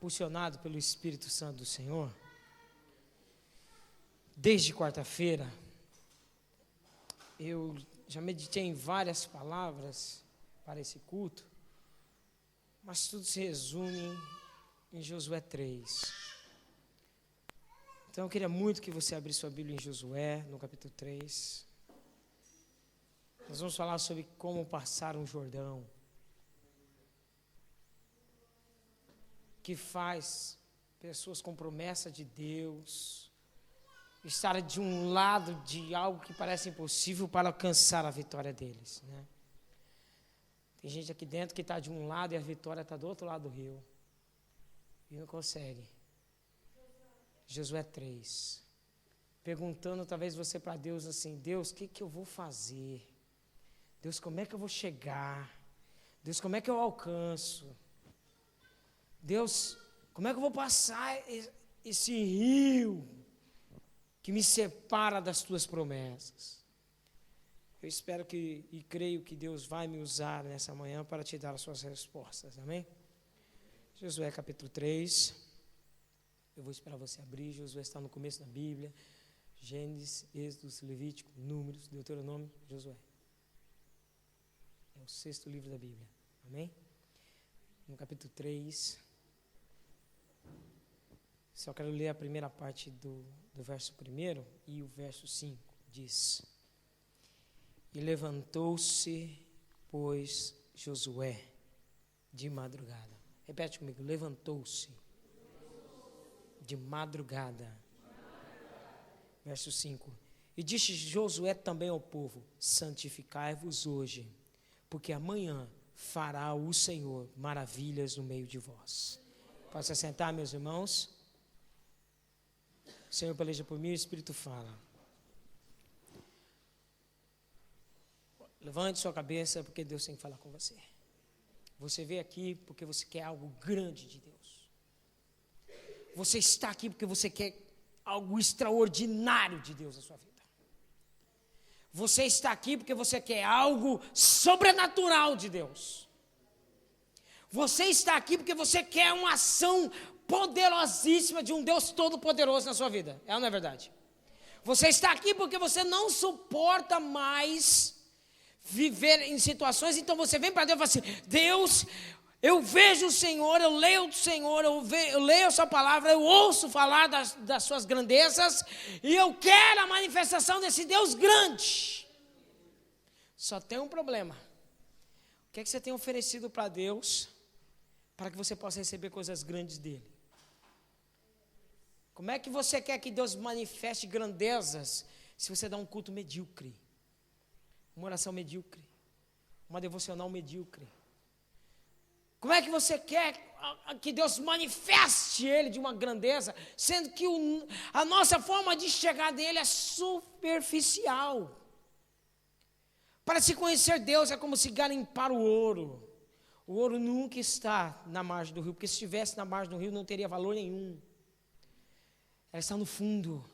impulsionado pelo Espírito Santo do Senhor, desde quarta-feira, eu já meditei em várias palavras para esse culto, mas tudo se resume em Josué 3. Então eu queria muito que você abrisse sua Bíblia em Josué, no capítulo 3. Nós vamos falar sobre como passar um Jordão, que faz pessoas com promessa de Deus estarem de um lado de algo que parece impossível para alcançar a vitória deles, né? Tem gente aqui dentro que está de um lado e a vitória está do outro lado do rio e não consegue. Josué 3, perguntando talvez você para Deus assim: Deus, o que eu vou fazer? Deus, como é que eu vou chegar? Deus, como é que eu alcanço? Deus, como é que eu vou passar esse rio que me separa das tuas promessas? Eu espero e creio que Deus vai me usar nessa manhã para te dar as suas respostas, amém? Josué capítulo 3, eu vou esperar você abrir. Josué está no começo da Bíblia: Gênesis, Êxodo, Levítico, Números, Deuteronômio, Josué. É o 6º livro da Bíblia, amém? No capítulo 3, só quero ler a primeira parte do verso 1 e o verso 5, diz: E levantou-se, pois, Josué de madrugada. Repete comigo: levantou-se de madrugada. Verso 5: E disse Josué também ao povo: santificai-vos hoje, porque amanhã fará o Senhor maravilhas no meio de vós. Pode se assentar, meus irmãos. O Senhor peleja por mim e o Espírito fala. Levante sua cabeça, porque Deus tem que falar com você. Você veio aqui porque você quer algo grande de Deus. Você está aqui porque você quer algo extraordinário de Deus na sua vida. Você está aqui porque você quer algo sobrenatural de Deus. Você está aqui porque você quer uma ação poderosíssima de um Deus todo-poderoso na sua vida. É ou não é verdade? Você está aqui porque você não suporta mais viver em situações, então você vem para Deus e fala assim: Deus, eu vejo o Senhor, eu leio o Senhor, eu leio a sua palavra, eu ouço falar das suas grandezas, e eu quero a manifestação desse Deus grande. Só tem um problema: o que é que você tem oferecido para Deus, para que você possa receber coisas grandes dele? Como é que você quer que Deus manifeste grandezas, se você dá um culto medíocre, uma oração medíocre, uma devocional medíocre? Como é que você quer que Deus manifeste Ele de uma grandeza, sendo que a nossa forma de chegar dele é superficial? Para se conhecer Deus é como se garimpar o ouro. O ouro nunca está na margem do rio, porque se estivesse na margem do rio não teria valor nenhum. Ela está no fundo.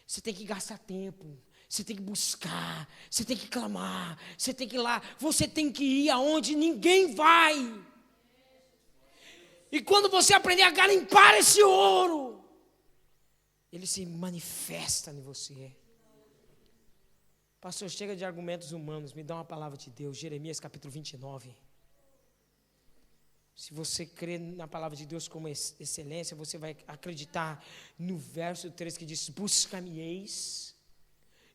Você tem que gastar tempo, você tem que buscar, você tem que clamar, você tem que ir lá, você tem que ir aonde ninguém vai. E quando você aprender a garimpar esse ouro, ele se manifesta em você. Pastor, chega de argumentos humanos, me dá uma palavra de Deus. Jeremias capítulo 29. Se você crê na palavra de Deus como excelência, você vai acreditar no verso 3 que diz: buscar-me-eis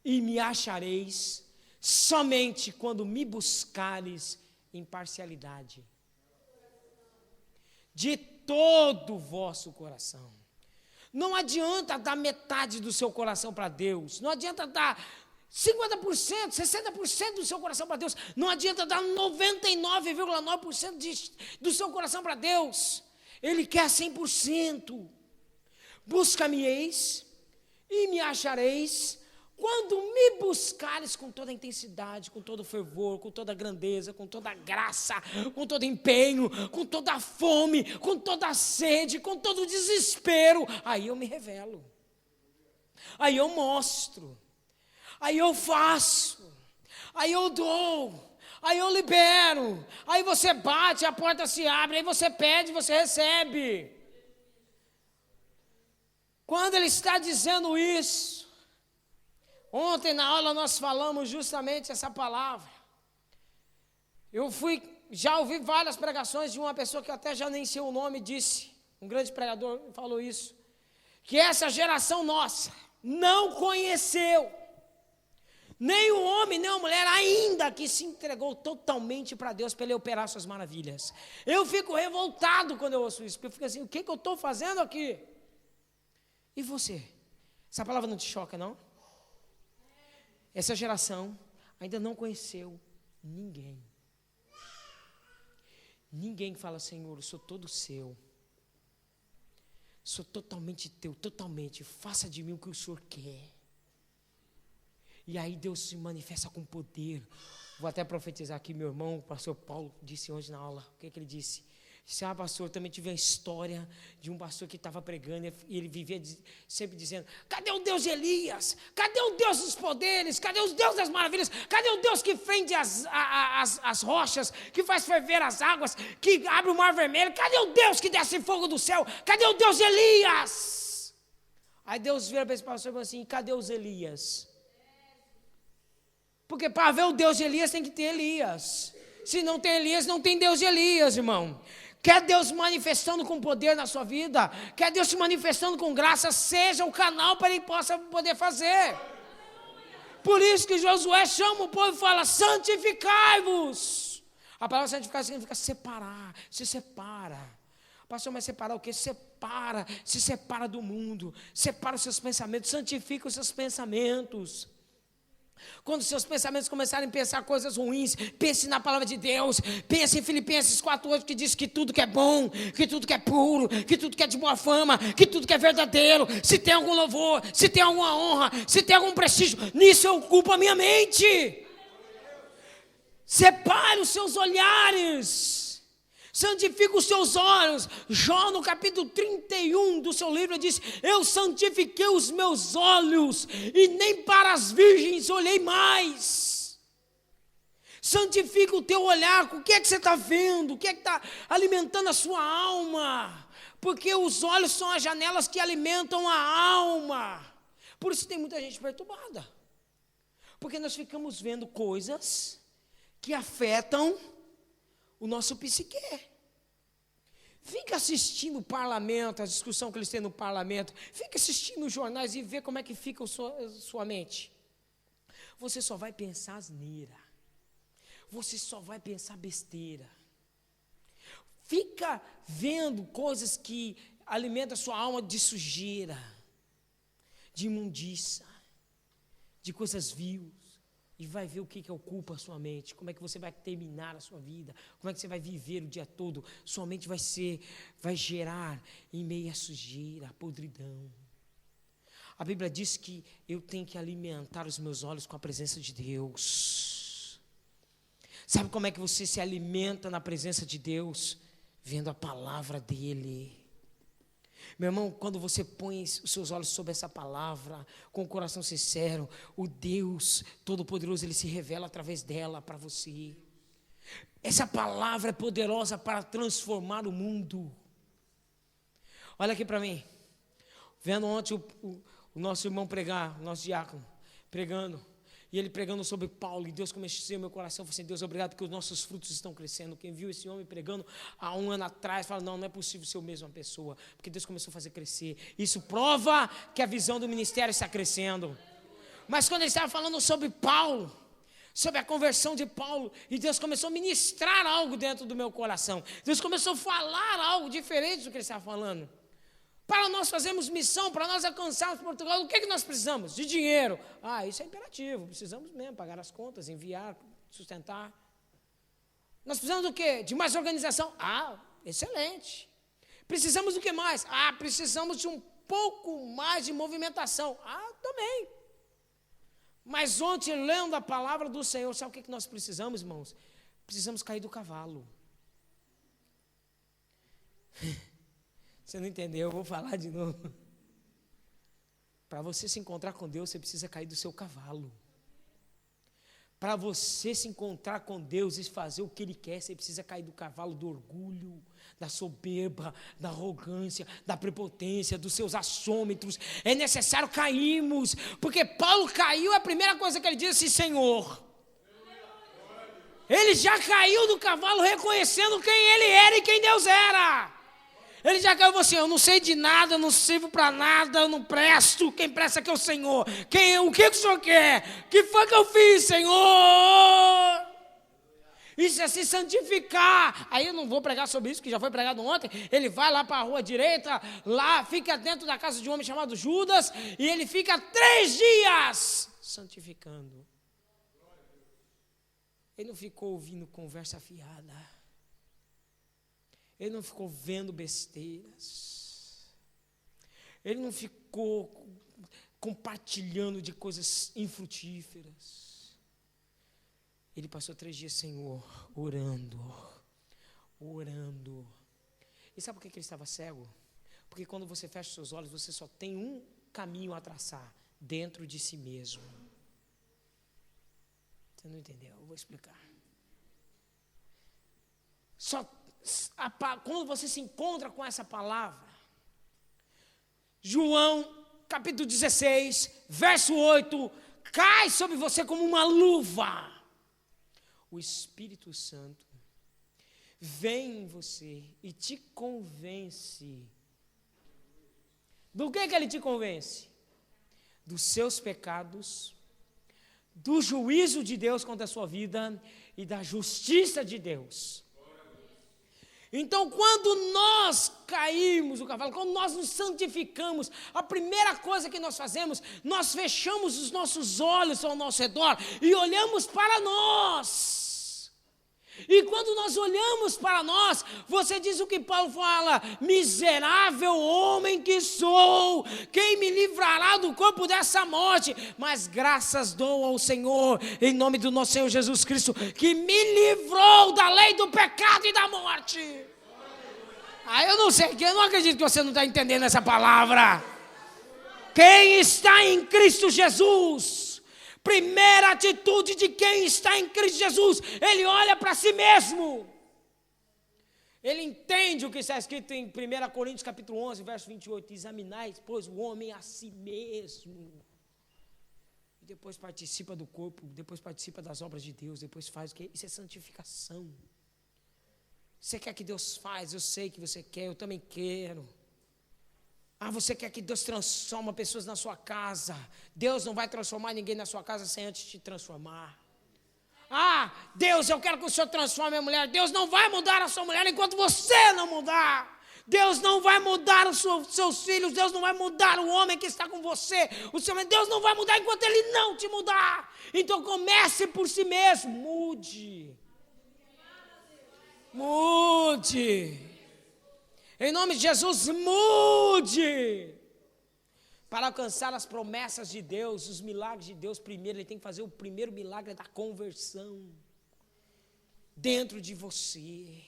e me achareis somente quando me buscares em parcialidade, de todo o vosso coração. Não adianta dar metade do seu coração para Deus, não adianta dar 50%, 60% do seu coração para Deus, não adianta dar 99,9% do seu coração para Deus. Ele quer 100%. Busca-me-eis e me achareis quando me buscares com toda a intensidade, com todo o fervor, com toda a grandeza, com toda a graça, com todo o empenho, com toda a fome, com toda a sede, com todo o desespero. Aí eu me revelo, aí eu mostro, aí eu faço, aí eu dou, Aí eu libero. Aí você bate, a porta se abre. Aí você pede, você recebe. Quando ele está dizendo isso, ontem na aula nós falamos justamente essa palavra. Já ouvi várias pregações de uma pessoa que até já nem sei o nome, disse, um grande pregador falou isso, que essa geração nossa não conheceu nem o homem, nem a mulher ainda que se entregou totalmente para Deus, para Ele operar suas maravilhas. Eu fico revoltado quando eu ouço isso, porque eu fico assim, o que eu estou fazendo aqui? E você? Essa palavra não te choca, não? Essa geração ainda não conheceu ninguém. Ninguém fala, Senhor, eu sou todo seu. Sou totalmente teu, totalmente. Faça de mim o que o Senhor quer. E aí Deus se manifesta com poder. Vou até profetizar aqui, meu irmão, o pastor Paulo, disse hoje na aula. O que ele disse? Disse, pastor, eu também tive a história de um pastor que estava pregando e ele vivia sempre dizendo, cadê o Deus de Elias? Cadê o Deus dos poderes? Cadê o Deus das maravilhas? Cadê o Deus que fende as rochas, que faz ferver as águas, que abre o mar vermelho? Cadê o Deus que desce fogo do céu? Cadê o Deus de Elias? Aí Deus vira para esse pastor e fala assim, cadê os Elias? Porque para ver o Deus de Elias tem que ter Elias. Se não tem Elias, não tem Deus de Elias, irmão. Quer Deus manifestando com poder na sua vida? Quer Deus se manifestando com graça? Seja o canal para Ele possa poder fazer. Por isso que Josué chama o povo e fala, santificai-vos. A palavra santificar significa separar, se separa. Pastor, mas separar o quê? Se separa do mundo, separa os seus pensamentos, santifica os seus pensamentos. Quando seus pensamentos começarem a pensar coisas ruins, pense na palavra de Deus, pense em Filipenses 4:8, que diz que tudo que é bom, que tudo que é puro, que tudo que é de boa fama, que tudo que é verdadeiro, se tem algum louvor, se tem alguma honra, se tem algum prestígio, nisso eu ocupo a minha mente. Separe os seus olhares, santifica os seus olhos. Jó, no capítulo 31 do seu livro, diz, eu santifiquei os meus olhos e nem para as virgens olhei mais. Santifica o teu olhar. O que é que você está vendo? O que é que está alimentando a sua alma? Porque os olhos são as janelas que alimentam a alma. Por isso tem muita gente perturbada, porque nós ficamos vendo coisas que afetam o nosso psique. Fica assistindo o parlamento, a discussão que eles têm no parlamento. Fica assistindo os jornais e vê como é que fica a sua mente. Você só vai pensar asneira. Você só vai pensar besteira. Fica vendo coisas que alimentam a sua alma de sujeira, de imundícia, de coisas vil. E vai ver o que ocupa a sua mente, como é que você vai terminar a sua vida, como é que você vai viver o dia todo. Sua mente vai gerar em meio à sujeira, à podridão. A Bíblia diz que eu tenho que alimentar os meus olhos com a presença de Deus. Sabe como é que você se alimenta na presença de Deus? Vendo a palavra dEle. Meu irmão, quando você põe os seus olhos sobre essa palavra, com o coração sincero, o Deus Todo-Poderoso, Ele se revela através dela para você. Essa palavra é poderosa para transformar o mundo. Olha aqui para mim. Vendo ontem o nosso irmão pregar, o nosso diácono, pregando. E ele pregando sobre Paulo, e Deus começou no meu coração, eu falei assim, Deus, obrigado porque os nossos frutos estão crescendo. Quem viu esse homem pregando há um ano atrás, fala, não é possível ser o mesmo pessoa, porque Deus começou a fazer crescer. Isso prova que a visão do ministério está crescendo. Mas quando ele estava falando sobre Paulo, sobre a conversão de Paulo, e Deus começou a ministrar algo dentro do meu coração. Deus começou a falar algo diferente do que ele estava falando. Para nós fazermos missão, para nós alcançarmos Portugal, o que nós precisamos? De dinheiro. Isso é imperativo, precisamos mesmo pagar as contas, enviar, sustentar. Nós precisamos do quê? De mais organização. Excelente. Precisamos do que mais? Precisamos de um pouco mais de movimentação. Também. Mas ontem, lendo a palavra do Senhor, sabe o que nós precisamos, irmãos? Precisamos cair do cavalo. Você não entendeu, eu vou falar de novo. Para você se encontrar com Deus, você precisa cair do seu cavalo. Para você se encontrar com Deus e fazer o que Ele quer, você precisa cair do cavalo do orgulho, da soberba, da arrogância, da prepotência, dos seus achômetros. É necessário cairmos, porque Paulo caiu, a primeira coisa que ele disse: Senhor. Ele já caiu do cavalo reconhecendo quem ele era e quem Deus era. Ele já caiu assim: eu não sei de nada, eu não sirvo para nada, eu não presto. Quem presta aqui é o Senhor. O que o Senhor quer? O que foi que eu fiz, Senhor? Isso é se santificar. Aí eu não vou pregar sobre isso, que já foi pregado ontem. Ele vai lá para a rua direita, lá fica dentro da casa de um homem chamado Judas, e ele fica 3 dias santificando. Ele não ficou ouvindo conversa fiada. Ele não ficou vendo besteiras. Ele não ficou compartilhando de coisas infrutíferas. Ele passou 3 dias, Senhor, orando. E sabe por que ele estava cego? Porque quando você fecha os seus olhos, você só tem um caminho a traçar: dentro de si mesmo. Você não entendeu? Eu vou explicar. Quando você se encontra com essa palavra, João capítulo 16, verso 8, cai sobre você como uma luva. O Espírito Santo vem em você e te convence. Do que ele te convence? Dos seus pecados, do juízo de Deus contra a sua vida e da justiça de Deus. Então, quando nós caímos do cavalo, quando nós nos santificamos, a primeira coisa que nós fazemos, nós fechamos os nossos olhos ao nosso redor e olhamos para nós. E quando nós olhamos para nós, você diz o que Paulo fala: miserável homem que sou, quem me livrará do corpo dessa morte? Mas graças dou ao Senhor, em nome do nosso Senhor Jesus Cristo, que me livrou da lei do pecado e da morte. Eu não sei, eu não acredito que você não está entendendo essa palavra. Quem está em Cristo Jesus, primeira atitude de quem está em Cristo Jesus, ele olha para si mesmo. Ele entende o que está escrito em 1 Coríntios capítulo 11, verso 28. Examinai, pois, o homem a si mesmo. E depois participa do corpo, depois participa das obras de Deus, depois faz o que? Isso é santificação. Você quer que Deus faz? Eu sei que você quer, eu também quero. Você quer que Deus transforme pessoas na sua casa. Deus não vai transformar ninguém na sua casa sem antes te transformar. Deus, eu quero que o Senhor transforme a mulher. Deus não vai mudar a sua mulher enquanto você não mudar. Deus não vai mudar os seus filhos. Deus não vai mudar o homem que está com você. Deus não vai mudar enquanto Ele não te mudar. Então comece por si mesmo. Mude. Em nome de Jesus, mude. Para alcançar as promessas de Deus, os milagres de Deus, primeiro ele tem que fazer o primeiro milagre da conversão dentro de você.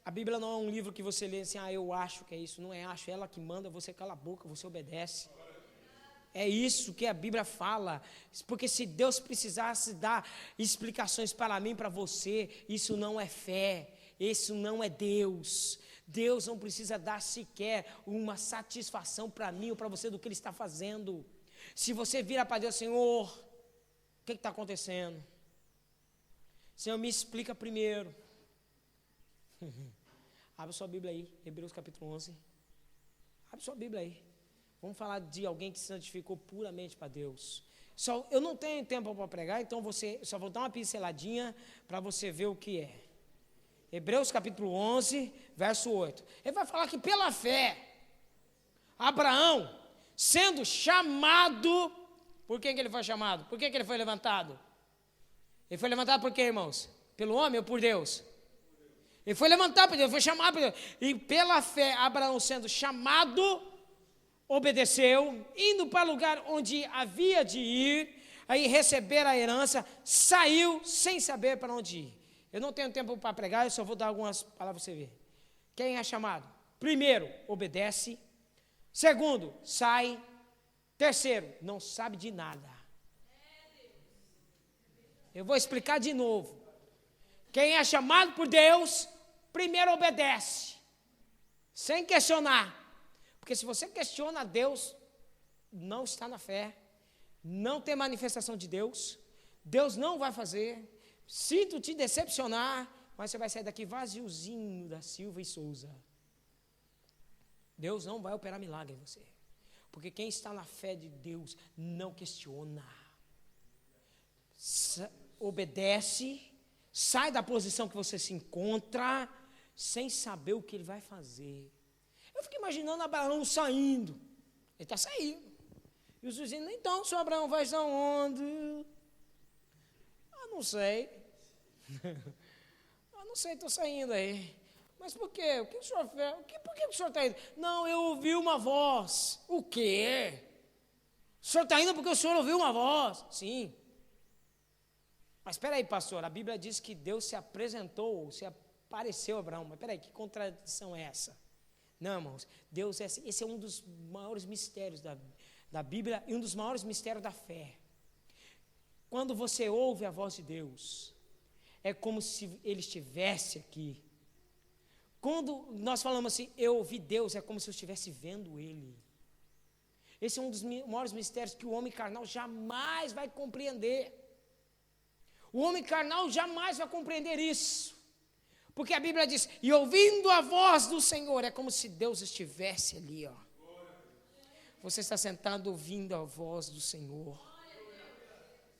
A Bíblia não é um livro que você lê assim: eu acho que é isso. Não é acho, é ela que manda, você cala a boca, você obedece. É isso que a Bíblia fala. Porque se Deus precisasse dar explicações para mim, para você, isso não é fé. Isso não é Deus. Deus não precisa dar sequer uma satisfação para mim ou para você do que Ele está fazendo. Se você vira para Deus: Senhor, o que está acontecendo? Senhor, me explica primeiro. Abre sua Bíblia aí, Hebreus capítulo 11. Abre sua Bíblia aí. Vamos falar de alguém que se santificou puramente para Deus. Eu não tenho tempo para pregar, então só vou dar uma pinceladinha para você ver o que é. Hebreus capítulo 11, verso 8. Ele vai falar que pela fé, Abraão, sendo chamado, por quem que ele foi chamado? Por que ele foi levantado? Ele foi levantado por quê, irmãos? Pelo homem ou por Deus? Ele foi levantado por Deus, foi chamado por Deus. E pela fé, Abraão sendo chamado, obedeceu, indo para o lugar onde havia de ir, aí receber a herança, saiu sem saber para onde ir. Eu não tenho tempo para pregar, eu só vou dar algumas palavras para você ver. Quem é chamado? Primeiro, obedece. Segundo, sai. Terceiro, não sabe de nada. Eu vou explicar de novo. Quem é chamado por Deus, primeiro obedece, sem questionar. Porque se você questiona Deus, não está na fé, não tem manifestação de Deus, Deus não vai fazer. Sinto te decepcionar, mas você vai sair daqui vaziozinho da Silva e Souza. Deus não vai operar milagre em você. Porque quem está na fé de Deus não questiona. Obedece, sai da posição que você se encontra, sem saber o que ele vai fazer. Eu fico imaginando Abraão saindo. Ele está saindo. E os vizinhos, então, senhor Abraão, vai aonde? Não sei. Não sei, estou saindo aí. Mas por quê? O que o senhor fez? Por que o senhor está indo? Não, eu ouvi uma voz. O quê? O senhor está indo porque o senhor ouviu uma voz? Sim. Mas espera aí, pastor, a Bíblia diz que Deus se apresentou, se apareceu a Abraão. Mas espera aí, que contradição é essa? Não, irmãos, Deus, esse é um dos maiores mistérios da Bíblia e um dos maiores mistérios da fé. Quando você ouve a voz de Deus, é como se Ele estivesse aqui. Quando nós falamos assim, eu ouvi Deus, é como se eu estivesse vendo Ele. Esse é um dos maiores mistérios que o homem carnal jamais vai compreender. O homem carnal jamais vai compreender isso. Porque a Bíblia diz, e ouvindo a voz do Senhor, é como se Deus estivesse ali, ó. Você está sentado ouvindo a voz do Senhor.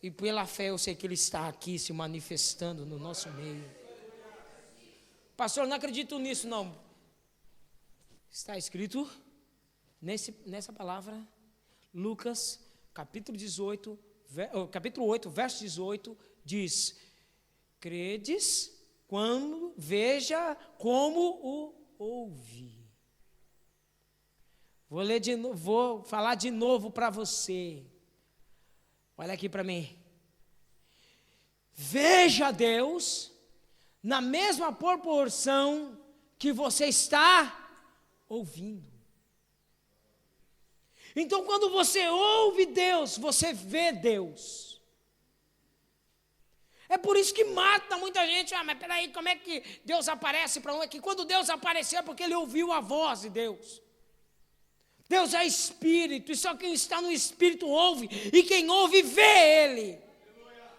E pela fé eu sei que Ele está aqui se manifestando no nosso meio. Pastor, não acredito nisso, não. Está escrito nessa palavra, Lucas, capítulo 8, verso 18, diz, credes quando veja como o ouve. Vou falar de novo para você. Olha aqui para mim. Veja Deus na mesma proporção que você está ouvindo. Então, quando você ouve Deus, você vê Deus. É por isso que mata muita gente. Mas peraí, como é que Deus aparece para um? É que quando Deus apareceu é porque ele ouviu a voz de Deus. Deus é Espírito, e só quem está no Espírito ouve, e quem ouve vê Ele,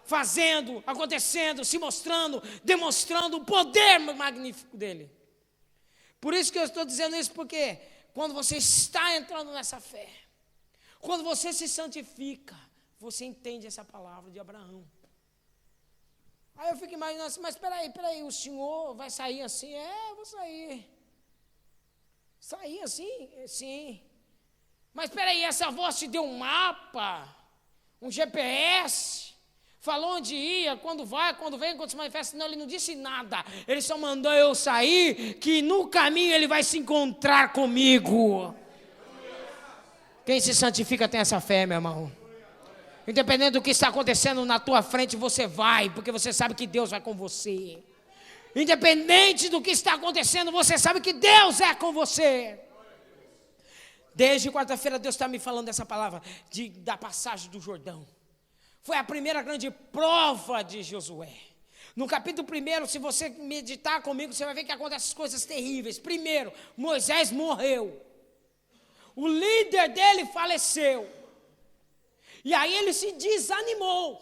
fazendo, acontecendo, se mostrando, demonstrando o poder magnífico dEle. Por isso que eu estou dizendo isso, porque quando você está entrando nessa fé, quando você se santifica, você entende essa palavra de Abraão. Aí eu fico imaginando assim, mas peraí, o senhor vai sair assim? Eu vou sair. Sair assim? Sim. Mas espera aí, essa voz te deu um mapa, um GPS, falou onde ia, quando vai, quando vem, quando se manifesta? Não, ele não disse nada, ele só mandou eu sair, que no caminho ele vai se encontrar comigo. Quem se santifica tem essa fé, meu irmão. Independente do que está acontecendo na tua frente, você vai, porque você sabe que Deus vai com você. Independente do que está acontecendo, você sabe que Deus é com você. Desde quarta-feira Deus está me falando dessa palavra, da passagem do Jordão. Foi a primeira grande prova de Josué. No capítulo 1, se você meditar comigo, você vai ver que acontecem coisas terríveis. Primeiro, Moisés morreu. O líder dele faleceu. E aí ele se desanimou.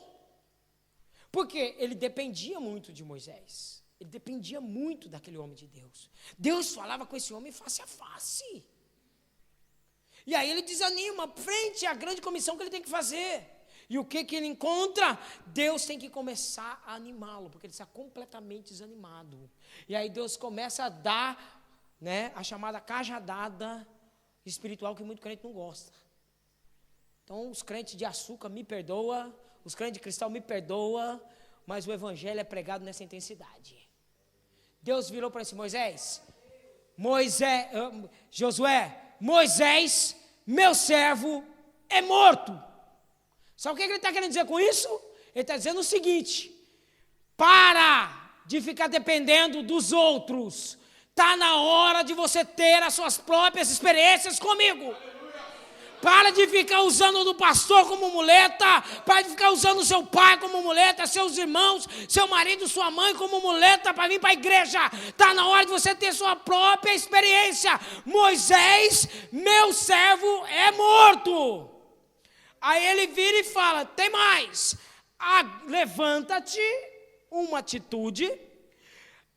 Porque ele dependia muito de Moisés. Ele dependia muito daquele homem de Deus. Deus falava com esse homem face a face. E aí ele desanima frente à grande comissão que ele tem que fazer. E o que ele encontra? Deus tem que começar a animá-lo, porque ele está completamente desanimado. E aí Deus começa a dar, a chamada cajadada espiritual que muito crente não gosta. Então os crentes de açúcar me perdoa, os crentes de cristal me perdoa, mas o evangelho é pregado nessa intensidade. Deus virou para esse Josué, Moisés, meu servo, é morto. Sabe o que ele está querendo dizer com isso? Ele está dizendo o seguinte: para de ficar dependendo dos outros. Está na hora de você ter as suas próprias experiências comigo. Para de ficar usando o pastor como muleta. Para de ficar usando seu pai como muleta, seus irmãos, seu marido, sua mãe como muleta para vir para a igreja. Está na hora de você ter sua própria experiência. Moisés, meu servo, é morto. Aí ele vira e fala, tem mais. Levanta-te, uma atitude.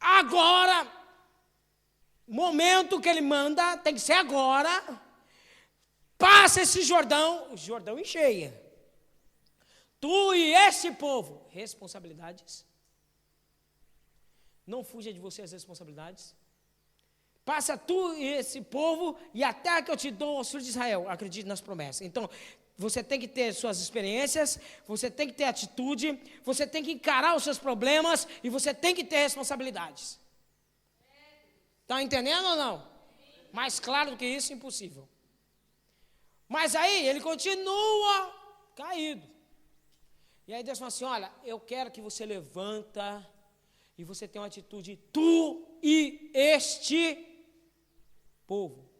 Agora, momento que ele manda, tem que ser agora. Passa esse Jordão, o Jordão encheia. Tu e esse povo, responsabilidades. Não fuja de você as responsabilidades. Passa tu e esse povo e a terra que eu te dou aos filhos de Israel. Acredite nas promessas. Então, você tem que ter suas experiências, você tem que ter atitude, você tem que encarar os seus problemas e você tem que ter responsabilidades. Está entendendo ou não? Mais claro do que isso, impossível. Mas aí ele continua caído. E aí Deus fala assim, olha, eu quero que você levanta e você tenha uma atitude, tu e este povo.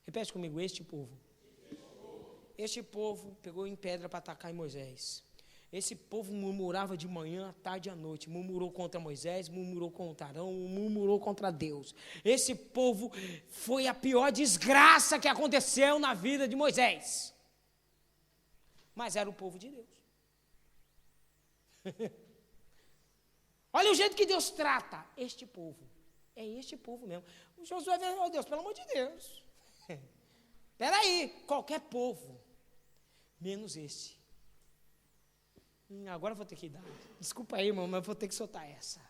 Repete comigo, este povo. Este povo pegou em pedra para atacar em Moisés. Esse povo murmurava de manhã, à tarde e à noite. Murmurou contra Moisés, murmurou contra Arão, murmurou contra Deus. Esse povo foi a pior desgraça que aconteceu na vida de Moisés. Mas era o povo de Deus. Olha o jeito que Deus trata este povo. É este povo mesmo. O Josué vai, oh Deus, pelo amor de Deus. Espera aí, qualquer povo, menos este. Agora eu vou ter que dar. Desculpa aí, irmão, mas eu vou ter que soltar essa.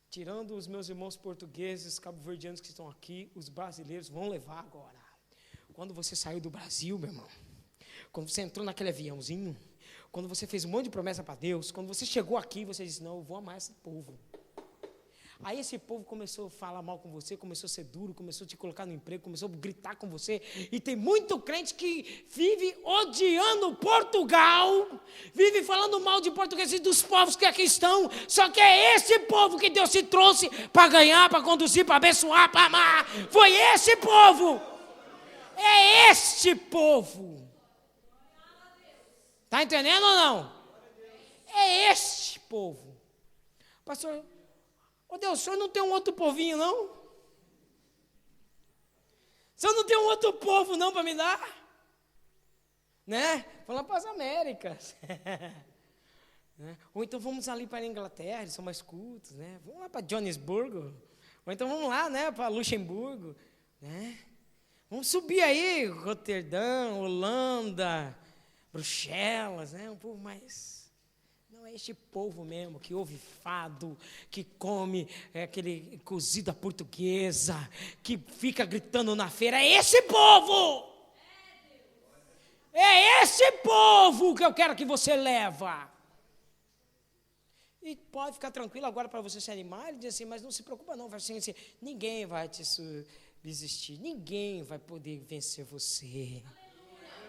Tirando os meus irmãos portugueses, cabo-verdianos que estão aqui, os brasileiros vão levar agora. Quando você saiu do Brasil, meu irmão, quando você entrou naquele aviãozinho, quando você fez um monte de promessa para Deus, quando você chegou aqui, você disse, não, eu vou amar esse povo. Aí esse povo começou a falar mal com você, começou a ser duro, começou a te colocar no emprego, começou a gritar com você. E tem muito crente que vive odiando Portugal, vive falando mal de português e dos povos que aqui estão. Só que é esse povo que Deus te trouxe para ganhar, para conduzir, para abençoar, para amar. Foi esse povo. É este povo. Está entendendo ou não? É este povo. Pastor, ô Deus, o senhor não tem um outro povinho, não? O senhor não tem um outro povo, não, para me dar? Né? Vamos lá para as Américas. Né? Ou então vamos ali para a Inglaterra, eles são mais cultos, né? Vamos lá para Joanesburgo. Ou então vamos lá, né, para Luxemburgo. Né? Vamos subir aí, Roterdã, Holanda, Bruxelas, né? Um povo mais... Não é este povo mesmo que ouve fado, que come aquele cozido à portuguesa, que fica gritando na feira. É esse povo! É esse povo que eu quero que você leva. E pode ficar tranquilo agora para você se animar. Ele diz assim, mas não se preocupa não. Vai assim, ninguém vai te subsistir, ninguém vai poder vencer você.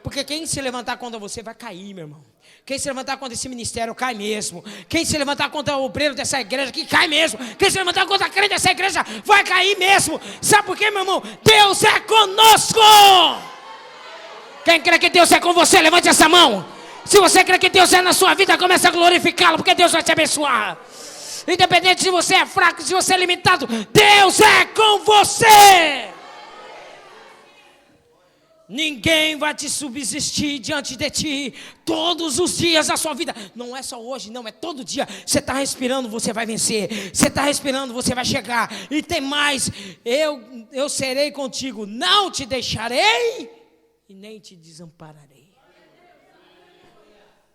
Porque quem se levantar contra você vai cair, meu irmão. Quem se levantar contra esse ministério cai mesmo. Quem se levantar contra o obreiro dessa igreja que cai mesmo. Quem se levantar contra a crente dessa igreja vai cair mesmo. Sabe por quê, meu irmão? Deus é conosco. Quem crê que Deus é com você, levante essa mão. Se você crê que Deus é na sua vida, comece a glorificá-lo, porque Deus vai te abençoar. Independente se você é fraco, se você é limitado, Deus é com você. Ninguém vai te subsistir diante de ti todos os dias da sua vida. Não é só hoje, não, é todo dia. Você está respirando, você vai vencer. Você está respirando, você vai chegar. E tem mais, eu serei contigo, não te deixarei e nem te desampararei.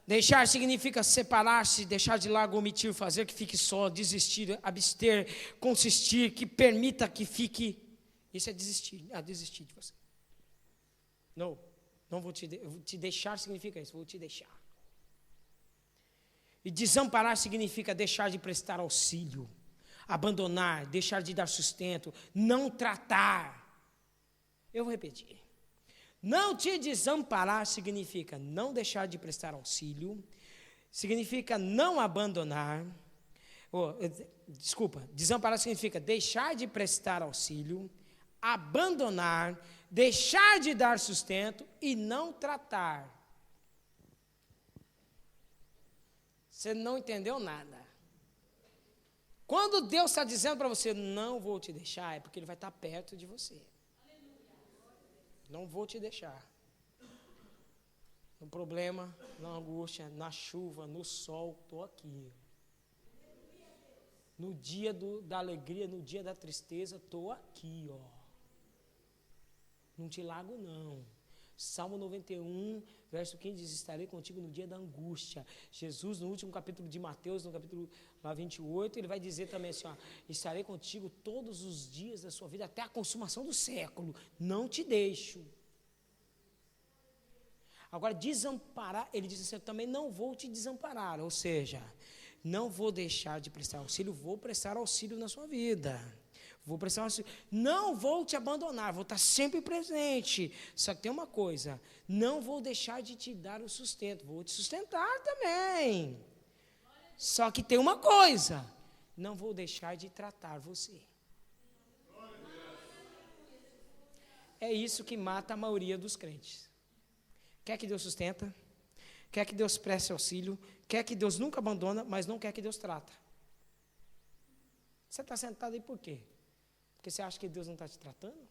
Deixar significa separar-se, deixar de lado, omitir, fazer que fique só, desistir, abster, consistir, que permita que fique. Isso é desistir, desistir de você. Não vou te deixar significa isso, vou te deixar. E desamparar significa deixar de prestar auxílio, abandonar, deixar de dar sustento, não tratar. Eu vou repetir. Não te desamparar significa não deixar de prestar auxílio, significa não abandonar. Desamparar significa deixar de prestar auxílio, abandonar, deixar de dar sustento e não tratar. Você não entendeu nada. Quando Deus está dizendo para você, não vou te deixar, é porque Ele vai estar perto de você. Não vou te deixar. No problema, na angústia, na chuva, no sol, estou aqui. No dia da alegria, no dia da tristeza, estou aqui, ó. Não te largo, não. Salmo 91, verso 15 diz, estarei contigo no dia da angústia. Jesus, no último capítulo de Mateus, no capítulo 28, ele vai dizer também assim, ó, estarei contigo todos os dias da sua vida, até a consumação do século. Não te deixo. Agora, desamparar, ele diz assim, eu também não vou te desamparar, ou seja, não vou deixar de prestar auxílio, vou prestar auxílio na sua vida. Vou prestar auxílio. Não vou te abandonar, vou estar sempre presente. Só que tem uma coisa, não vou deixar de te dar o sustento, vou te sustentar também. Só que tem uma coisa, não vou deixar de tratar você. É isso que mata a maioria dos crentes. Quer que Deus sustenta, quer que Deus preste auxílio, quer que Deus nunca abandona, mas não quer que Deus trata. Você está sentado aí por quê? Porque você acha que Deus não está te tratando?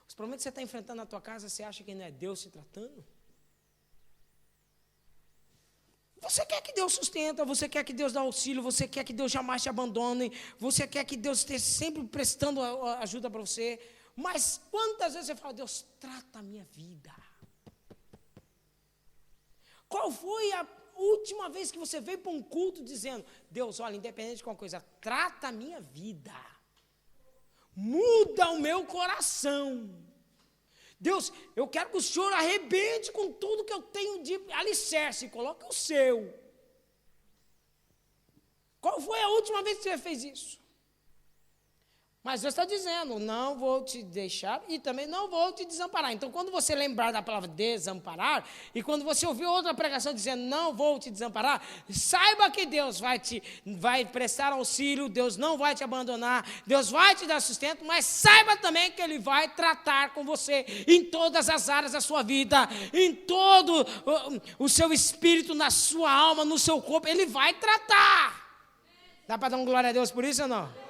Os problemas que você está enfrentando na tua casa, você acha que não é Deus te tratando? Você quer que Deus sustenta, você quer que Deus dê auxílio, você quer que Deus jamais te abandone, você quer que Deus esteja sempre prestando ajuda para você, mas quantas vezes você fala, Deus, trata a minha vida? Qual foi a última vez que você veio para um culto dizendo, Deus, olha, independente de qualquer coisa, trata a minha vida, muda o meu coração. Deus, eu quero que o Senhor arrebente com tudo que eu tenho de alicerce, e coloque o seu. Qual foi a última vez que você fez isso? Mas Deus está dizendo, não vou te deixar e também não vou te desamparar. Então, quando você lembrar da palavra desamparar, e quando você ouvir outra pregação dizendo, não vou te desamparar, saiba que Deus vai prestar auxílio, Deus não vai te abandonar, Deus vai te dar sustento, mas saiba também que Ele vai tratar com você em todas as áreas da sua vida, em todo o seu espírito, na sua alma, no seu corpo, Ele vai tratar. Dá para dar uma glória a Deus por isso ou não?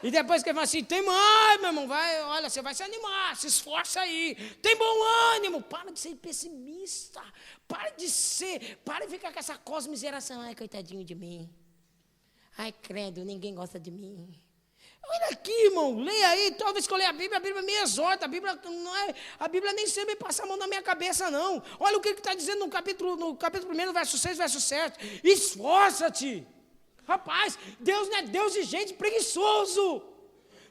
E depois que ele fala assim, tem mais, meu irmão, olha, você vai se animar, se esforça aí, tem bom ânimo, para de ser pessimista, para de ficar com essa cosmiseração, ai, coitadinho de mim, ai, credo, ninguém gosta de mim. Olha aqui, irmão, leia aí, toda vez que eu leio a Bíblia me exorta, a Bíblia nem sempre passa a mão na minha cabeça, não. Olha o que ele está dizendo no capítulo 1, verso 6, verso 7, esforça-te. Rapaz, Deus não é Deus de gente preguiçoso.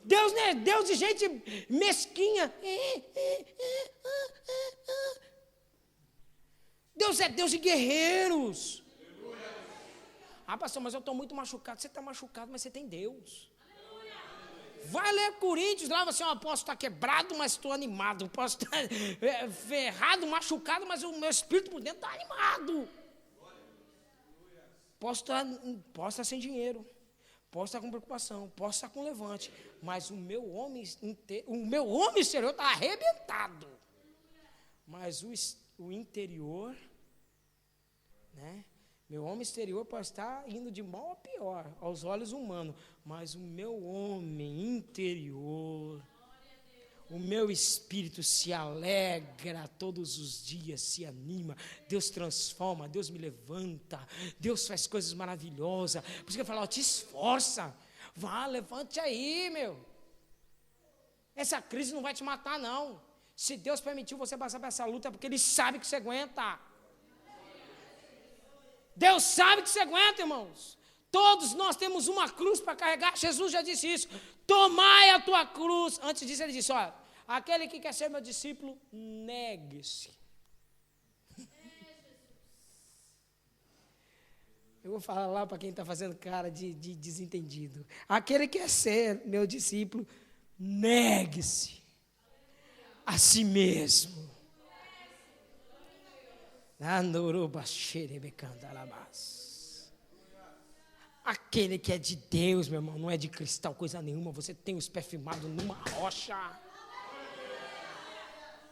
Deus não é Deus de gente mesquinha. Deus é Deus de guerreiros. Ah, pastor, mas eu estou muito machucado. Você está machucado, mas você tem Deus. Vai ler Coríntios, lá você, eu posso estar quebrado, mas estou animado. Posso estar ferrado, machucado, mas o meu espírito por dentro está animado. Posso estar sem dinheiro, posso estar com preocupação, posso estar com levante, mas o meu homem exterior está arrebentado. Mas o interior, né? Meu homem exterior pode estar indo de mal a pior, aos olhos humanos, mas o meu homem interior, o meu espírito se alegra todos os dias, se anima. Deus transforma, Deus me levanta, Deus faz coisas maravilhosas. Por isso que eu falo, te esforça, vá, levante aí, meu. Essa crise não vai te matar, não. Se Deus permitiu você passar por essa luta, é porque Ele sabe que você aguenta. Deus sabe que você aguenta, irmãos. Todos nós temos uma cruz para carregar. Jesus já disse isso. Tomai a tua cruz. Antes disso ele disse, olha, aquele que quer ser meu discípulo, negue-se. Eu vou falar lá para quem está fazendo cara de desentendido. Aquele que quer ser meu discípulo, negue-se a si mesmo. Aquele que é de Deus, meu irmão, não é de cristal, coisa nenhuma. Você tem os pés firmados numa rocha.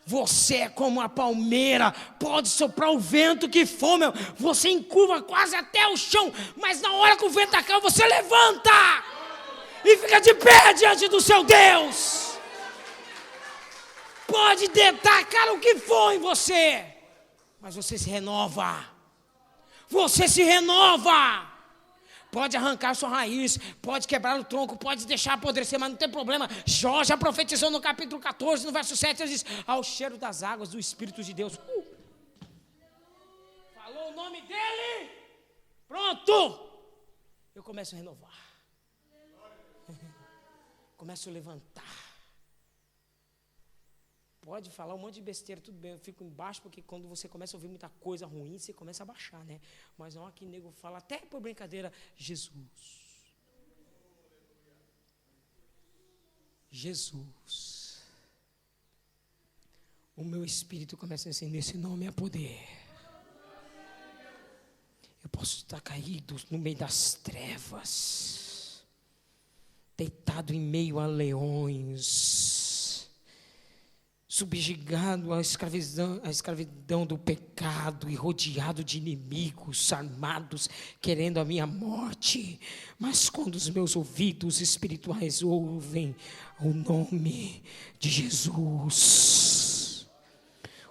Você é como a palmeira, pode soprar o vento que for, meu. Você encurva quase até o chão, mas na hora que o vento acaba, você levanta e fica de pé diante do seu Deus. Pode tacar o que for em você, mas você se renova. Você se renova. Pode arrancar sua raiz, pode quebrar o tronco, pode deixar apodrecer, mas não tem problema. Jó já profetizou no capítulo 14, no verso 7, ele diz: ao cheiro das águas do Espírito de Deus. Falou o nome dele, pronto. Eu começo a renovar. Começo a levantar. Pode falar um monte de besteira, tudo bem, eu fico embaixo, porque quando você começa a ouvir muita coisa ruim, você começa a baixar, né? Mas não, aqui nego fala, até por brincadeira, Jesus. Jesus. O meu espírito começa a dizer, nesse nome há poder. Eu posso estar caído no meio das trevas, deitado em meio a leões, subjugado à escravidão do pecado e rodeado de inimigos armados, querendo a minha morte. Mas quando os meus ouvidos espirituais ouvem o nome de Jesus,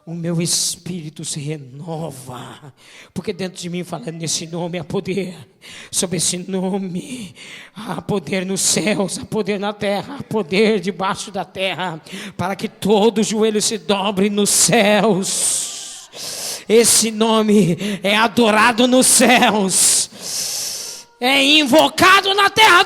o meu espírito se renova, porque dentro de mim fala, nesse nome há poder, sobre esse nome há poder nos céus, há poder na terra, há poder debaixo da terra, para que todo joelho se dobre nos céus. Esse nome é adorado nos céus, é invocado na terra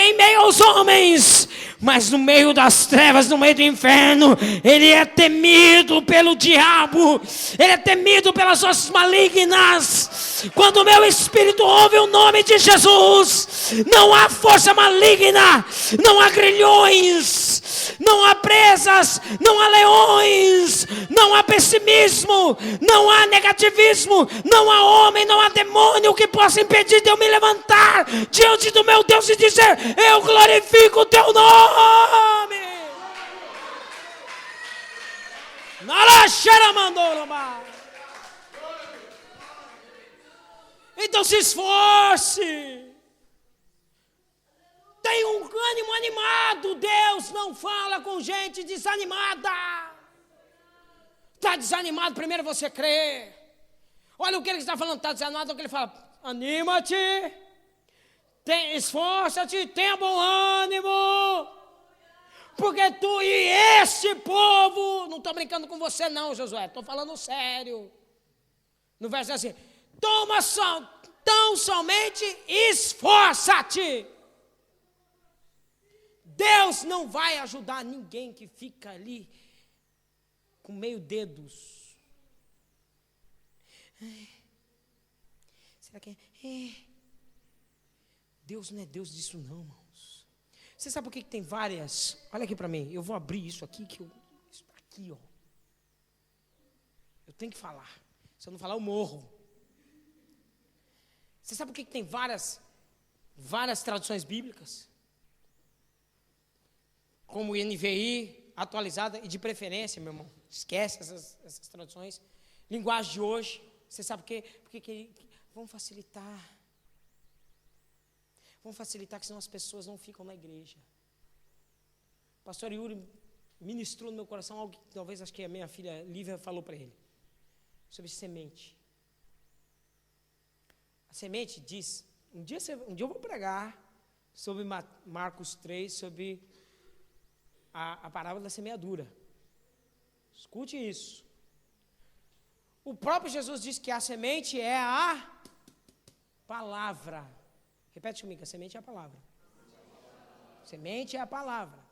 em meio aos homens, mas no meio das trevas, no meio do inferno, ele é temido pelo diabo, ele é temido pelas forças malignas. Quando o meu espírito ouve o nome de Jesus, não há força maligna, não há grilhões, não há presas, não há leões, não há pessimismo, não há negativismo, não há homem, não há demônio que possa impedir de eu me levantar diante do meu Deus e dizer, eu glorifico o teu nome. Então se esforce. Tenha um ânimo animado. Deus não fala com gente desanimada. Está desanimado, primeiro você crê. Olha o que ele está falando, está desanimado, o que ele fala, anima-te, esforça-te, tenha bom ânimo. Porque tu e este povo, não estou brincando com você não, Josué, estou falando sério. No verso assim, tão somente esforça-te. Deus não vai ajudar ninguém que fica ali com meio dedos. Será que é? Deus não é Deus disso não, irmãos. Você sabe por que tem várias? Olha aqui para mim, eu vou abrir isso aqui, aqui, ó. Eu tenho que falar. Se eu não falar, eu morro. Você sabe por que tem várias traduções bíblicas? Como o NVI, atualizada e de preferência, meu irmão. Esquece essas traduções. Linguagem de hoje. Você sabe por quê? Porque vão facilitar. Vamos facilitar, que senão as pessoas não ficam na igreja. O pastor Yuri ministrou no meu coração algo que talvez, acho que a minha filha Lívia falou para ele, sobre semente. A semente diz, um dia eu vou pregar sobre Marcos 3, sobre a parábola da semeadura. Escute isso. O próprio Jesus disse que a semente é a palavra. Repete comigo, a semente é a palavra. Semente é a palavra.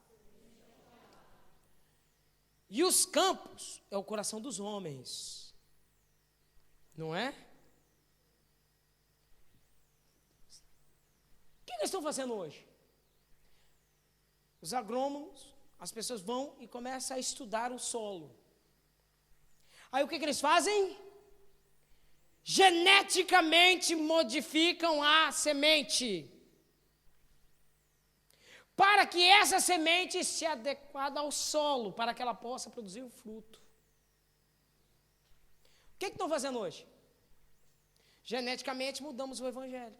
E os campos é o coração dos homens. Não é? O que eles estão fazendo hoje? Os agrônomos, as pessoas vão e começam a estudar o solo. Aí o que eles fazem? Geneticamente modificam a semente, para que essa semente seja adequada ao solo, para que ela possa produzir o fruto. que estão fazendo hoje? Geneticamente mudamos o evangelho.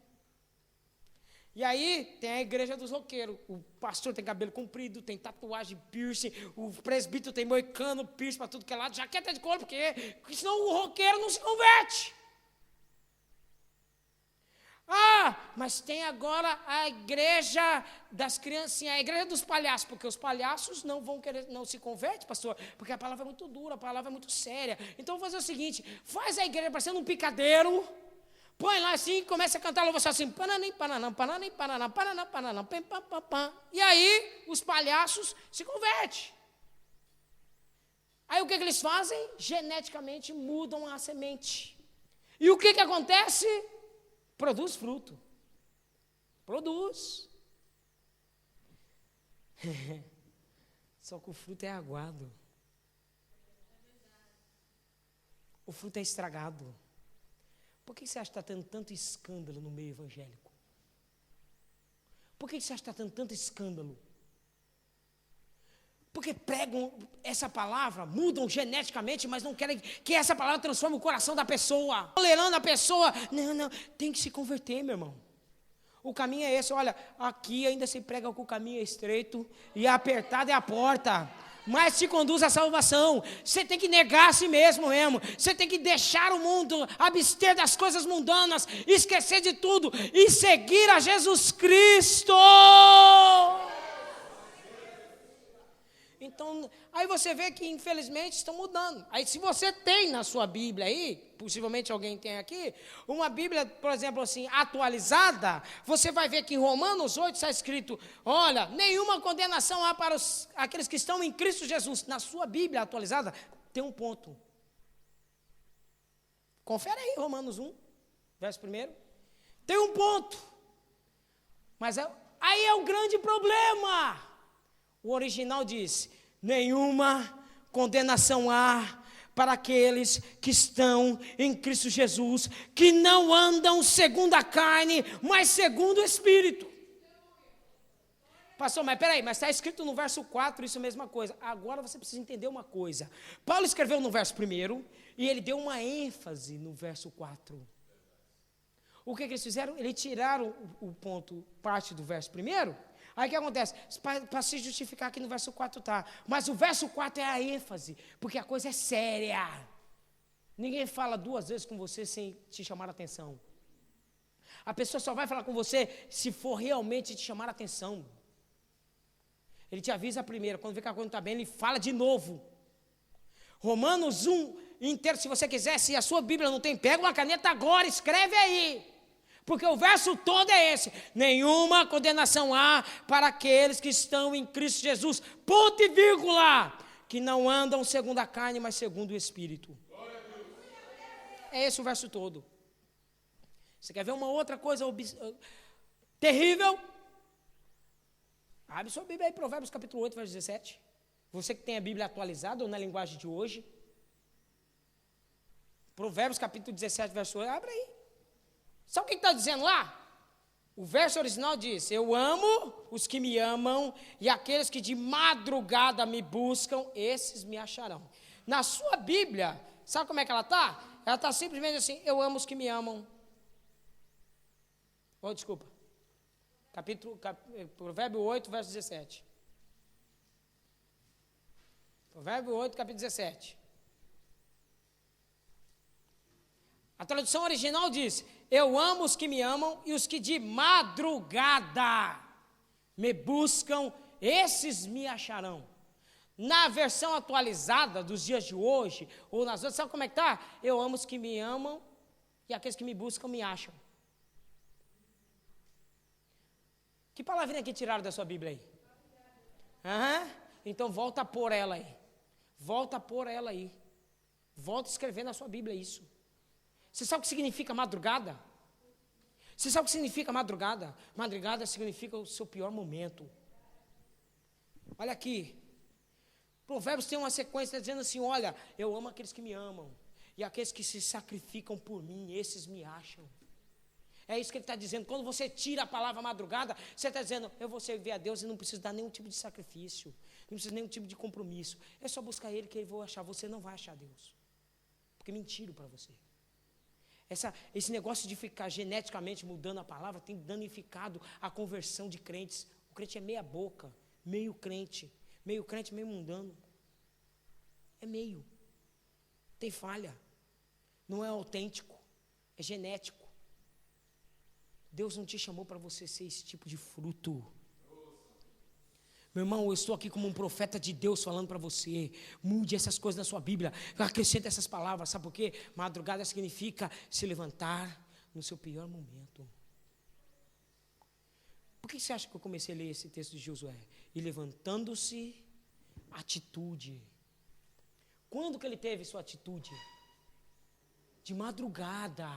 E aí tem a igreja dos roqueiros. O pastor tem cabelo comprido, tem tatuagem, piercing. O presbítero tem moicano, piercing para tudo que é lado, jaqueta de couro, porque senão o roqueiro não se converte. Mas tem agora a igreja das criancinhas, a igreja dos palhaços, porque os palhaços não vão querer, não se converte, pastor, porque a palavra é muito dura, a palavra é muito séria. Então vamos fazer o seguinte, faz a igreja parecendo um picadeiro, põe lá assim, começa a cantar louvação assim, pananim, pananam, pananim, pananam, pananam, pananam, pam, pam, pam, pam. E aí os palhaços se convertem. Aí o que eles fazem? Geneticamente mudam a semente. E o que acontece? Produz fruto. Produz. Só que o fruto é aguado. O fruto é estragado. Por que você acha que está tendo tanto escândalo no meio evangélico? Por que você acha que está tendo tanto escândalo? Porque pregam essa palavra, mudam geneticamente, mas não querem que essa palavra transforme o coração da pessoa. Tolerando a pessoa. Não, tem que se converter, meu irmão. O caminho é esse, olha, aqui ainda se prega que o caminho é estreito e apertada é a porta. Mas te conduz à salvação. Você tem que negar a si mesmo. Você tem que deixar o mundo, abster das coisas mundanas, esquecer de tudo e seguir a Jesus Cristo. Então, aí você vê que infelizmente estão mudando. Aí se você tem na sua Bíblia aí, possivelmente alguém tem aqui, uma Bíblia, por exemplo assim, atualizada, você vai ver que em Romanos 8 está escrito, olha, nenhuma condenação há para aqueles que estão em Cristo Jesus. Na sua Bíblia atualizada, tem um ponto. Confere aí, Romanos 1, verso 1. Tem um ponto. Mas aí é o grande problema. O original diz, nenhuma condenação há para aqueles que estão em Cristo Jesus, que não andam segundo a carne, mas segundo o Espírito. Pastor, mas peraí, mas está escrito no verso 4 isso é a mesma coisa. Agora você precisa entender uma coisa. Paulo escreveu no verso 1 e ele deu uma ênfase no verso 4. O que eles fizeram? Eles tiraram o ponto, parte do verso 1. Aí o que acontece? Para se justificar aqui no verso 4 tá. Mas o verso 4 é a ênfase, porque a coisa é séria. Ninguém fala 2 vezes com você sem te chamar a atenção. A pessoa só vai falar com você se for realmente te chamar a atenção. Ele te avisa primeiro, quando vê que a coisa não está bem, ele fala de novo. Romanos 1 inteiro, se você quiser, se a sua Bíblia não tem, pega uma caneta agora, escreve aí. Porque o verso todo é esse, nenhuma condenação há para aqueles que estão em Cristo Jesus, ponto e vírgula, que não andam segundo a carne, mas segundo o Espírito. É esse o verso todo. Você quer ver uma outra coisa terrível? Abre sua Bíblia aí, Provérbios capítulo 8, verso 17. Você que tem a Bíblia atualizada ou na linguagem de hoje. Provérbios capítulo 17, verso 8, abre aí. Sabe o que está dizendo lá? O verso original diz, eu amo os que me amam e aqueles que de madrugada me buscam, esses me acharão. Na sua Bíblia, sabe como é que ela está? Ela está simplesmente assim, eu amo os que me amam. Desculpa. Provérbio 8, verso 17. Provérbio 8, capítulo 17. A tradução original diz, eu amo os que me amam e os que de madrugada me buscam, esses me acharão. Na versão atualizada dos dias de hoje, ou nas outras, sabe como é que está? Eu amo os que me amam e aqueles que me buscam me acham. Que palavrinha que tiraram da sua Bíblia aí? Então volta a pôr ela aí. Volta a pôr ela aí. Volta a escrever na sua Bíblia isso. Você sabe o que significa madrugada? Você sabe o que significa madrugada? Madrugada significa o seu pior momento. Olha aqui. Provérbios tem uma sequência dizendo assim, olha, eu amo aqueles que me amam. E aqueles que se sacrificam por mim, esses me acham. É isso que ele está dizendo. Quando você tira a palavra madrugada, você está dizendo, eu vou servir a Deus e não preciso dar nenhum tipo de sacrifício. Não preciso nenhum tipo de compromisso. É só buscar Ele que eu vou achar. Você não vai achar Deus. Porque mentiram para você. Esse negócio de ficar geneticamente mudando a palavra tem danificado a conversão de crentes. O crente é meia boca, meio crente, meio mundano. É meio. Tem falha. Não é autêntico, é genético. Deus não te chamou para você ser esse tipo de fruto. Meu irmão, eu estou aqui como um profeta de Deus falando para você. Mude essas coisas na sua Bíblia. Acrescente essas palavras. Sabe por quê? Madrugada significa se levantar no seu pior momento. Por que você acha que eu comecei a ler esse texto de Josué? E levantando-se, atitude. Quando que ele teve sua atitude? De madrugada.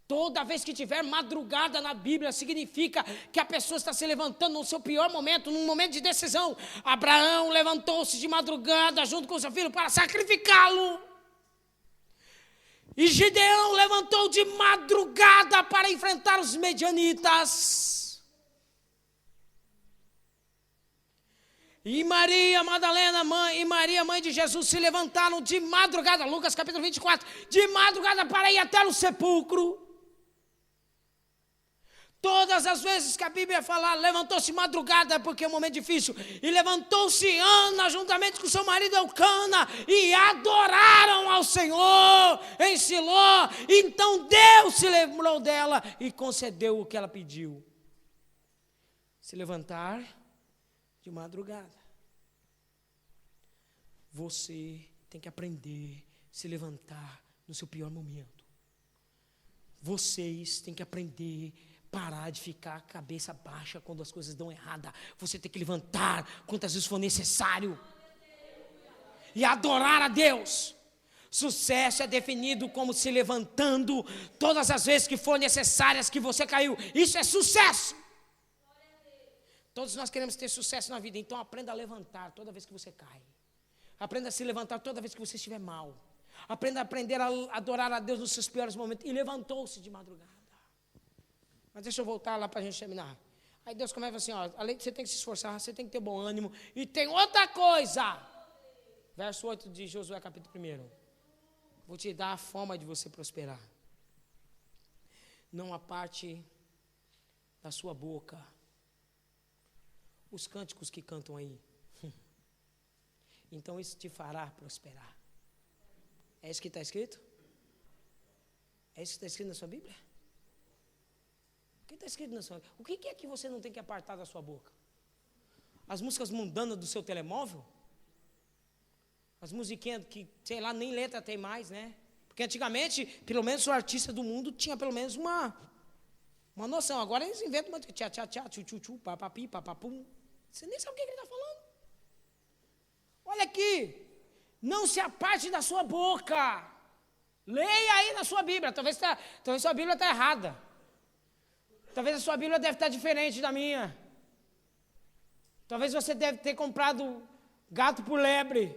Toda vez que tiver madrugada na Bíblia, significa que a pessoa está se levantando no seu pior momento, num momento de decisão. Abraão levantou-se de madrugada junto com seu filho para sacrificá-lo. E Gideão levantou de madrugada para enfrentar os medianitas. E Maria Madalena, mãe de Jesus, se levantaram de madrugada, Lucas capítulo 24, de madrugada para ir até o sepulcro. Todas as vezes que a Bíblia fala, levantou-se madrugada, porque é um momento difícil. E levantou-se Ana, juntamente com seu marido Elcana, e adoraram ao Senhor em Siló. Então Deus se lembrou dela e concedeu o que ela pediu. Se levantar de madrugada. Você tem que aprender a se levantar no seu pior momento. Vocês têm que aprender a parar de ficar a cabeça baixa quando as coisas dão errada. Você tem que levantar quantas vezes for necessário e adorar a Deus. Sucesso é definido como se levantando todas as vezes que for necessárias que você caiu. Isso é sucesso. Todos nós queremos ter sucesso na vida, então aprenda a levantar toda vez que você cai. Aprenda a se levantar toda vez que você estiver mal. Aprenda a aprender a adorar a Deus nos seus piores momentos. E levantou-se de madrugada. Mas deixa eu voltar lá para a gente terminar. Aí Deus começa assim, ó, além de você tem que se esforçar, você tem que ter bom ânimo. E tem outra coisa. Verso 8 de Josué capítulo 1. Vou te dar a forma de você prosperar. Não aparte da sua boca os cânticos que cantam aí. Então isso te fará prosperar. É isso que está escrito? É isso que está escrito na sua Bíblia? O que está escrito na sua Bíblia? O que é que você não tem que apartar da sua boca? As músicas mundanas do seu telemóvel? As musiquinhas que, sei lá, nem letra tem mais, né? Porque antigamente, pelo menos o artista do mundo tinha pelo menos uma noção. Agora eles inventam uma tchá, tchá, tchá, tchu, tchu, tchu, papapi, papapum. Você nem sabe o que ele está falando. Olha aqui. Não se aparte da sua boca. Leia aí na sua Bíblia. Talvez sua Bíblia está errada. Talvez a sua Bíblia deve estar diferente da minha. Talvez você deve ter comprado gato por lebre.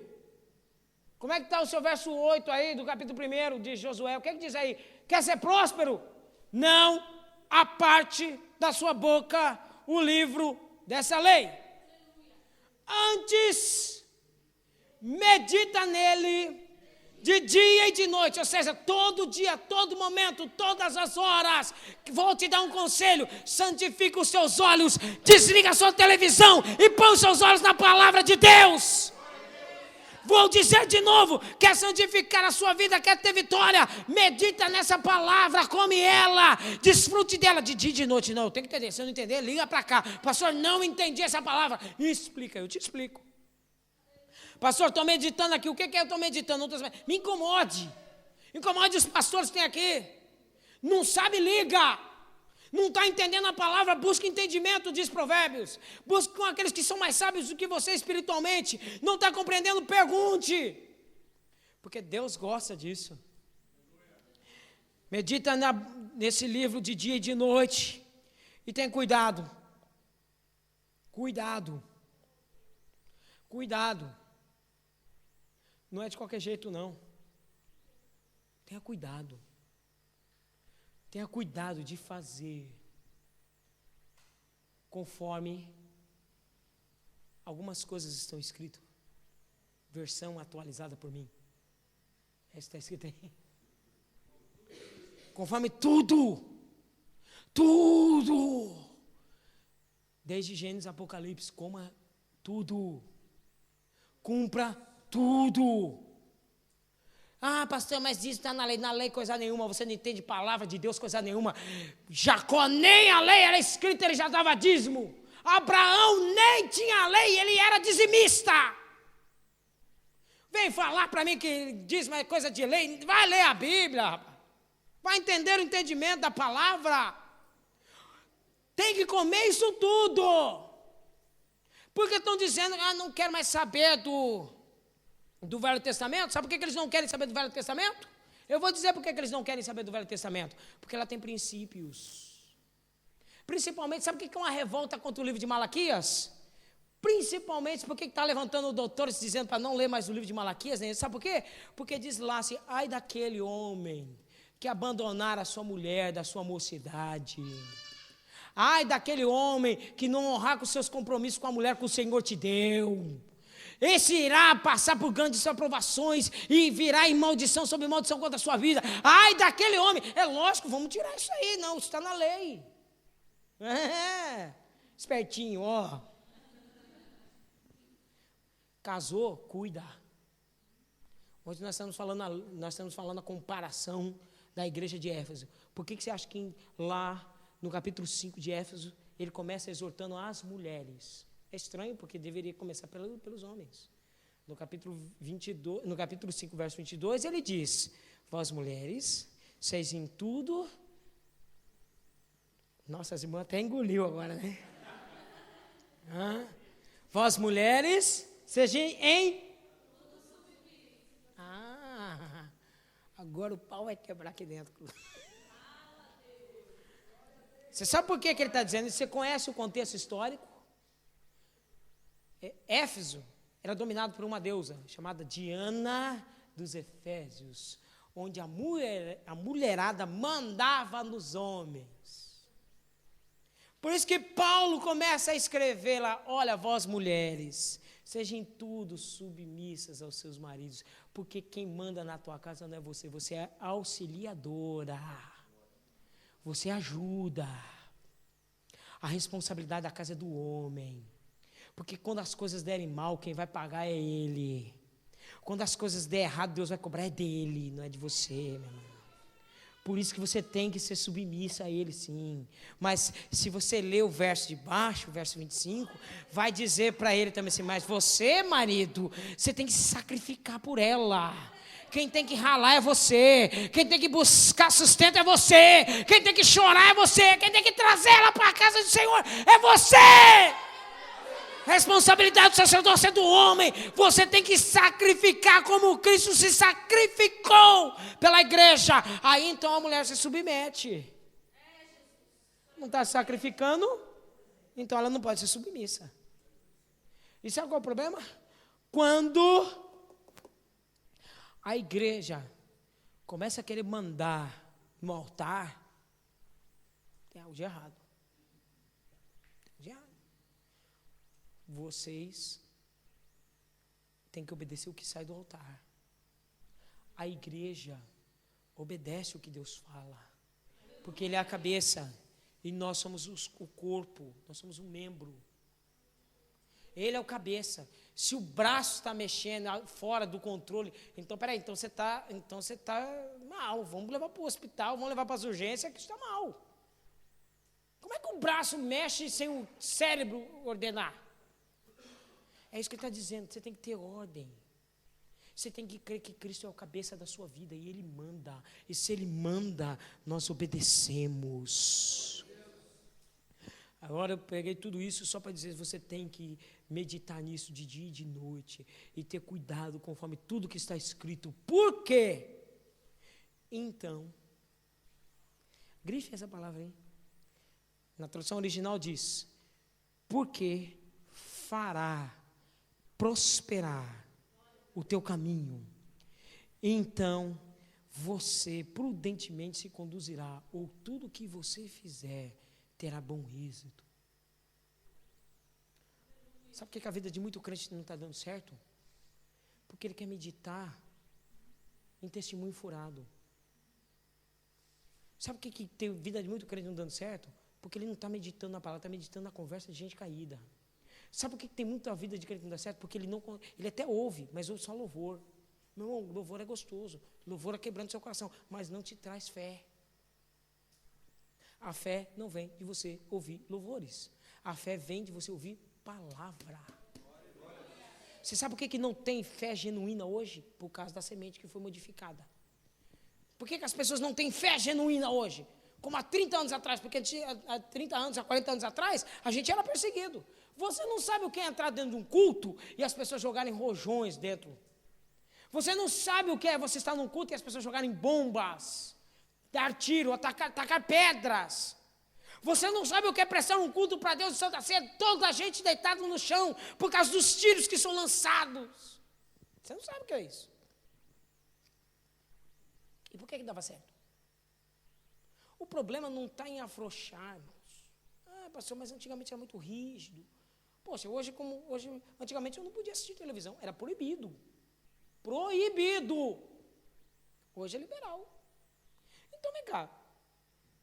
Como é que está o seu verso 8 aí, do capítulo 1 de Josué? O que é que diz aí? Quer ser próspero? Não aparte da sua boca o livro dessa lei. Antes, medita nele de dia e de noite, ou seja, todo dia, todo momento, todas as horas. Vou te dar um conselho: santifica os seus olhos, desliga a sua televisão e põe os seus olhos na palavra de Deus. Vou dizer de novo: quer santificar a sua vida, quer ter vitória, medita nessa palavra, come ela, desfrute dela de dia e de noite. Não, eu tenho que entender, se eu não entender, liga para cá. Pastor, não entendi essa palavra. Explica, eu te explico. Pastor, estou meditando aqui. O que eu estou meditando? Me incomode os pastores que tem aqui. Não sabe, liga. Não está entendendo a palavra, busca entendimento, diz Provérbios. Busca com aqueles que são mais sábios do que você espiritualmente. Não está compreendendo, pergunte. Porque Deus gosta disso. Medita nesse livro de dia e de noite. E tenha cuidado. Cuidado. Não é de qualquer jeito, não. Tenha cuidado. Tenha cuidado de fazer conforme algumas coisas estão escritas. Versão atualizada por mim. Isso está escrito aí. Conforme tudo. Desde Gênesis, Apocalipse, coma tudo. Cumpra tudo. Ah, pastor, mas isso está na lei. Na lei coisa nenhuma, você não entende palavra de Deus coisa nenhuma. Jacó nem a lei era escrita, ele já dava dízimo. Abraão nem tinha lei, ele era dizimista. Vem falar para mim que dízimo é coisa de lei. Vai ler a Bíblia, rapaz. Vai entender o entendimento da palavra. Tem que comer isso tudo. Porque estão dizendo, não quero mais saber do Velho Testamento. Sabe por que eles não querem saber do Velho Testamento? Eu vou dizer por que eles não querem saber do Velho Testamento. Porque ela tem princípios. Principalmente, sabe o que é uma revolta contra o livro de Malaquias? Principalmente porque está levantando doutores dizendo para não ler mais o livro de Malaquias. Né? Sabe por quê? Porque diz lá assim, ai daquele homem que abandonar a sua mulher da sua mocidade. Ai daquele homem que não honrar com seus compromissos com a mulher que o Senhor te deu. Esse irá passar por grandes aprovações e virá em maldição sobre maldição contra a sua vida. Ai daquele homem. É lógico, vamos tirar isso aí. Não, isso está na lei. Espertinho, ó. Casou, cuida. Hoje nós estamos falando a comparação da igreja de Éfeso. Por que você acha que lá no capítulo 5 de Éfeso ele começa exortando as mulheres? É estranho porque deveria começar pelos homens. No capítulo 5, verso 22, ele diz: vós mulheres, seis em tudo. Nossa, as irmãs até engoliu agora, né? Vós mulheres, sejam em... agora o pau vai quebrar aqui dentro. Você sabe por que ele está dizendo isso? Você conhece o contexto histórico? Éfeso era dominado por uma deusa chamada Diana dos Efésios, onde a mulherada mandava nos homens. Por isso que Paulo começa a escrever lá, olha, vós mulheres, sejam em tudo submissas aos seus maridos, porque quem manda na tua casa não é você, você é auxiliadora, você ajuda. A responsabilidade da casa é do homem, porque quando as coisas derem mal, quem vai pagar é ele. Quando as coisas der errado, Deus vai cobrar é dele, não é de você, meu irmão. Por isso que você tem que ser submissa a ele, sim. Mas se você ler o verso de baixo, o verso 25, vai dizer para ele também assim, mas você, marido, você tem que se sacrificar por ela. Quem tem que ralar é você. Quem tem que buscar sustento é você. Quem tem que chorar é você. Quem tem que trazer ela para a casa do Senhor é você. Responsabilidade do sacerdócio é do homem. Você tem que sacrificar como Cristo se sacrificou pela igreja. Aí então a mulher se submete. Não está se sacrificando, então ela não pode ser submissa. E sabe qual é o problema? Quando a igreja começa a querer mandar no altar, tem algo de errado. Vocês têm que obedecer o que sai do altar. A igreja obedece o que Deus fala, porque Ele é a cabeça e nós somos o corpo, nós somos um membro. Ele é o cabeça. Se o braço está mexendo fora do controle, então peraí, então você está mal, vamos levar para o hospital, vamos levar para as urgências, que está mal. Como é que o braço mexe sem o cérebro ordenar? É isso que ele está dizendo, você tem que ter ordem. Você tem que crer que Cristo é o cabeça da sua vida e Ele manda. E se Ele manda, nós obedecemos. Agora eu peguei tudo isso só para dizer, você tem que meditar nisso de dia e de noite. E ter cuidado conforme tudo que está escrito. Por quê? Então, grife essa palavra aí. Na tradução original diz, porque fará prosperar o teu caminho, então você prudentemente se conduzirá, ou tudo que você fizer terá bom êxito. Sabe por que a vida de muito crente não está dando certo? Porque ele quer meditar em testemunho furado. Sabe por que tem vida de muito crente não dando certo? Porque ele não está meditando na palavra, está meditando na conversa de gente caída. Sabe por que tem muita vida de crente que não dá certo? Porque ele até ouve, mas ouve só louvor. Meu irmão, louvor é gostoso, louvor é quebrando seu coração, mas não te traz fé. A fé não vem de você ouvir louvores. A fé vem de você ouvir palavra. Você sabe por que não tem fé genuína hoje? Por causa da semente que foi modificada. Por que as pessoas não têm fé genuína hoje? Como há 30 anos atrás, porque há 30 anos, há 40 anos atrás, a gente era perseguido. Você não sabe o que é entrar dentro de um culto e as pessoas jogarem rojões dentro. Você não sabe o que é você estar num culto e as pessoas jogarem bombas, dar tiro, atacar pedras. Você não sabe o que é prestar um culto para Deus de Santa Ceia, toda a gente deitada no chão, por causa dos tiros que são lançados. Você não sabe o que é isso. E por que dava certo? O problema não está em afrouxar, irmãos. Pastor, mas antigamente era muito rígido. Poxa, antigamente eu não podia assistir televisão, era proibido. Proibido. Hoje é liberal. Então, vem cá.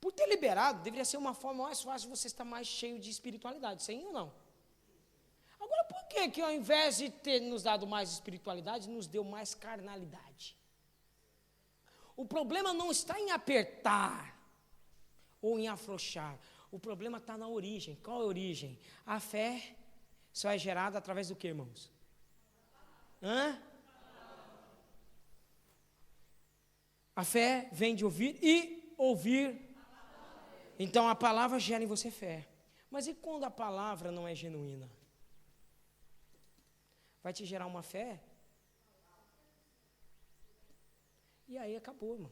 Por ter liberado, deveria ser uma forma mais fácil de você estar mais cheio de espiritualidade, sim ou não? Agora, por que ao invés de ter nos dado mais espiritualidade, nos deu mais carnalidade? O problema não está em apertar ou em afrouxar. O problema está na origem. Qual é a origem? A fé só é gerada através do que, irmãos? A fé vem de ouvir e ouvir. Então a palavra gera em você fé. Mas e quando a palavra não é genuína? Vai te gerar uma fé? E aí acabou, irmão.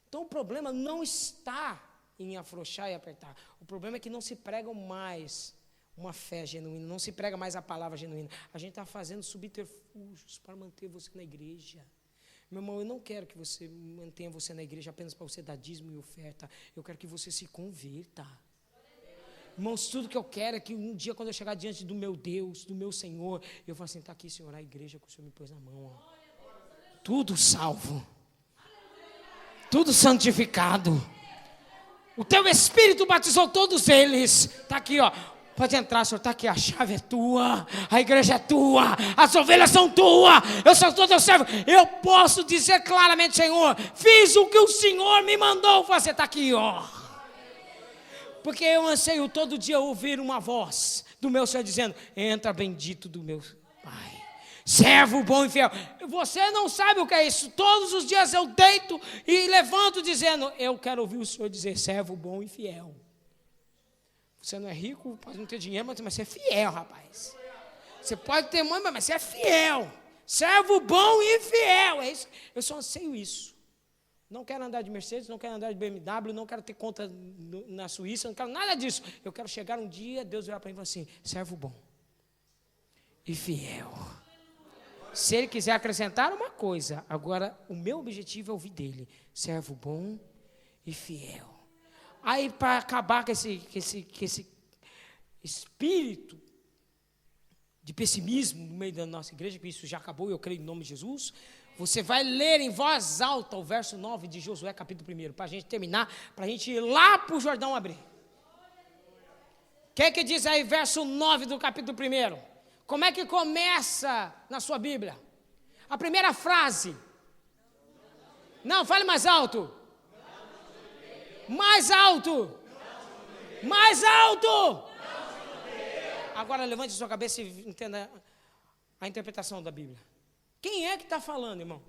Então o problema não está em afrouxar e apertar. O problema é que não se prega mais uma fé genuína, não se prega mais a palavra genuína. A gente está fazendo subterfúgios para manter você na igreja. Meu irmão, eu não quero que você mantenha você na igreja apenas para você dar dízimo e oferta. Eu quero que você se converta. Irmãos, tudo que eu quero é que um dia, quando eu chegar diante do meu Deus, do meu Senhor, eu falo assim, está aqui, Senhor, a igreja que o Senhor me pôs na mão. Ó. Tudo salvo. Tudo santificado. O teu Espírito batizou todos eles. Está aqui, ó. Pode entrar, Senhor, está aqui, a chave é tua, a igreja é tua, as ovelhas são tuas, eu sou todo teu servo. Eu posso dizer claramente, Senhor, fiz o que o Senhor me mandou fazer, está aqui, ó. Porque eu anseio todo dia ouvir uma voz do meu Senhor dizendo, entra bendito do meu Pai, servo bom e fiel. Você não sabe o que é isso. Todos os dias eu deito e levanto dizendo, eu quero ouvir o Senhor dizer, servo bom e fiel. Você não é rico, pode não ter dinheiro, mas você é fiel, rapaz. Você pode ter mãe, mas você é fiel. Servo bom e fiel. É isso. Eu só anseio isso. Não quero andar de Mercedes, não quero andar de BMW, não quero ter conta na Suíça, não quero nada disso. Eu quero chegar um dia, Deus virar para mim e falar assim, servo bom e fiel. Se Ele quiser acrescentar uma coisa, agora o meu objetivo é ouvir dele, servo bom e fiel. Aí, para acabar com esse espírito de pessimismo no meio da nossa igreja, que isso já acabou, eu creio em nome de Jesus, você vai ler em voz alta o verso 9 de Josué, capítulo 1, para a gente terminar, para a gente ir lá para o Jordão abrir. O que é que diz aí, verso 9 do capítulo 1? Como é que começa na sua Bíblia? A primeira frase. Não, fale mais alto. Mais alto! Mais alto! Agora levante a sua cabeça e entenda a interpretação da Bíblia. Quem é que está falando, irmão?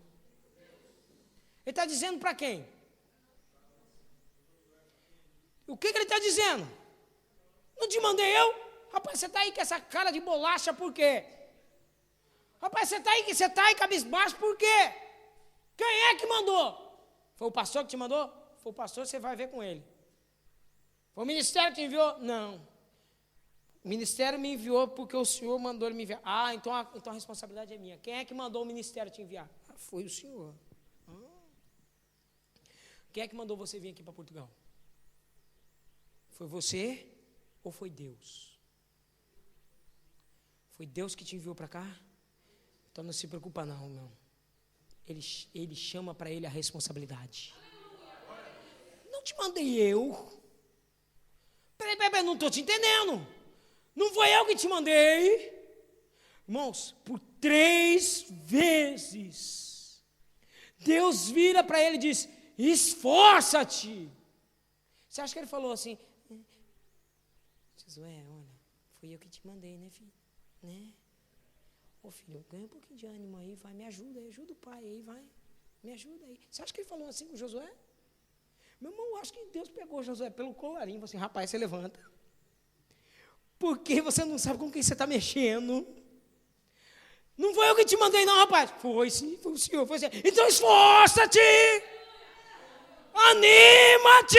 Ele está dizendo para quem? O que ele está dizendo? Não te mandei eu? Rapaz, você está aí com essa cara de bolacha, por quê? Rapaz, você está aí cabisbaixo, por quê? Quem é que mandou? Foi o pastor que te mandou? Foi o pastor, você vai ver com ele. Foi o ministério que te enviou? Não. O ministério me enviou porque o Senhor mandou ele me enviar. Então a responsabilidade é minha. Quem é que mandou o ministério te enviar? Foi o Senhor. Quem é que mandou você vir aqui para Portugal? Foi você ou foi Deus? Foi Deus que te enviou para cá? Então não se preocupa não, irmão. ele chama para ele a responsabilidade. Não te mandei eu. Peraí, não estou te entendendo. Não foi eu que te mandei. Irmãos, por 3 vezes, Deus vira para ele e diz: esforça-te. Você acha que ele falou assim: Josué, olha, fui eu que te mandei, né, filho? Né? Ô filho, ganha um pouquinho de ânimo aí, vai, me ajuda aí, ajuda o pai aí, vai, me ajuda aí. Você acha que ele falou assim com Josué? Meu irmão, eu acho que Deus pegou Josué pelo colarinho e falou assim: rapaz, você levanta. Porque você não sabe com quem você está mexendo. Não foi eu que te mandei não, rapaz. Foi sim, foi o Senhor. Foi assim. Então esforça-te. Anima-te.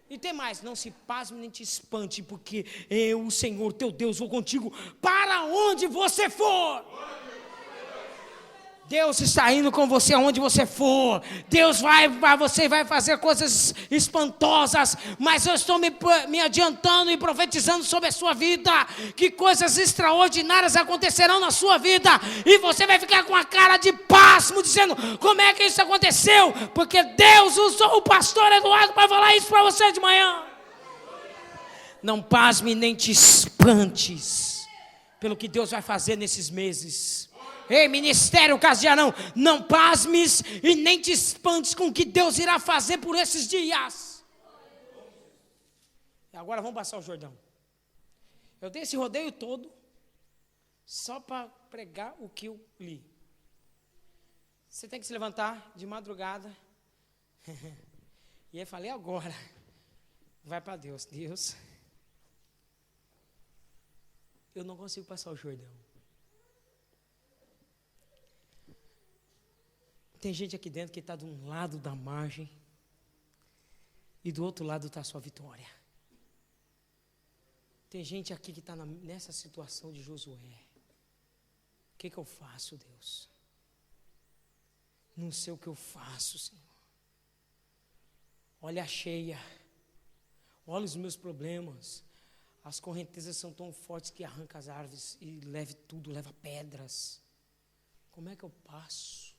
E tem mais, não se pasme nem te espante, porque eu, o Senhor teu Deus, vou contigo para onde você for. Deus está indo com você aonde você for. Deus você vai fazer coisas espantosas, mas eu estou me adiantando e profetizando sobre a sua vida, que coisas extraordinárias acontecerão na sua vida, e você vai ficar com a cara de pasmo, dizendo: como é que isso aconteceu? Porque Deus usou o pastor Eduardo para falar isso para você de manhã. Não pasme nem te espantes pelo que Deus vai fazer nesses meses. Ei, ministério Casiarão, não pasmes e nem te espantes com o que Deus irá fazer por esses dias. E agora vamos passar o Jordão. Eu dei esse rodeio todo só para pregar o que eu li. Você tem que se levantar de madrugada. E eu falei: agora vai para Deus. Deus, eu não consigo passar o Jordão. Tem gente aqui dentro que está de um lado da margem e do outro lado está a sua vitória. Tem gente aqui que está nessa situação de Josué. O que eu faço, Deus? Não sei o que eu faço, Senhor. Olha a cheia. Olha os meus problemas. As correntezas são tão fortes que arrancam as árvores e leva tudo, leva pedras. Como é que eu passo?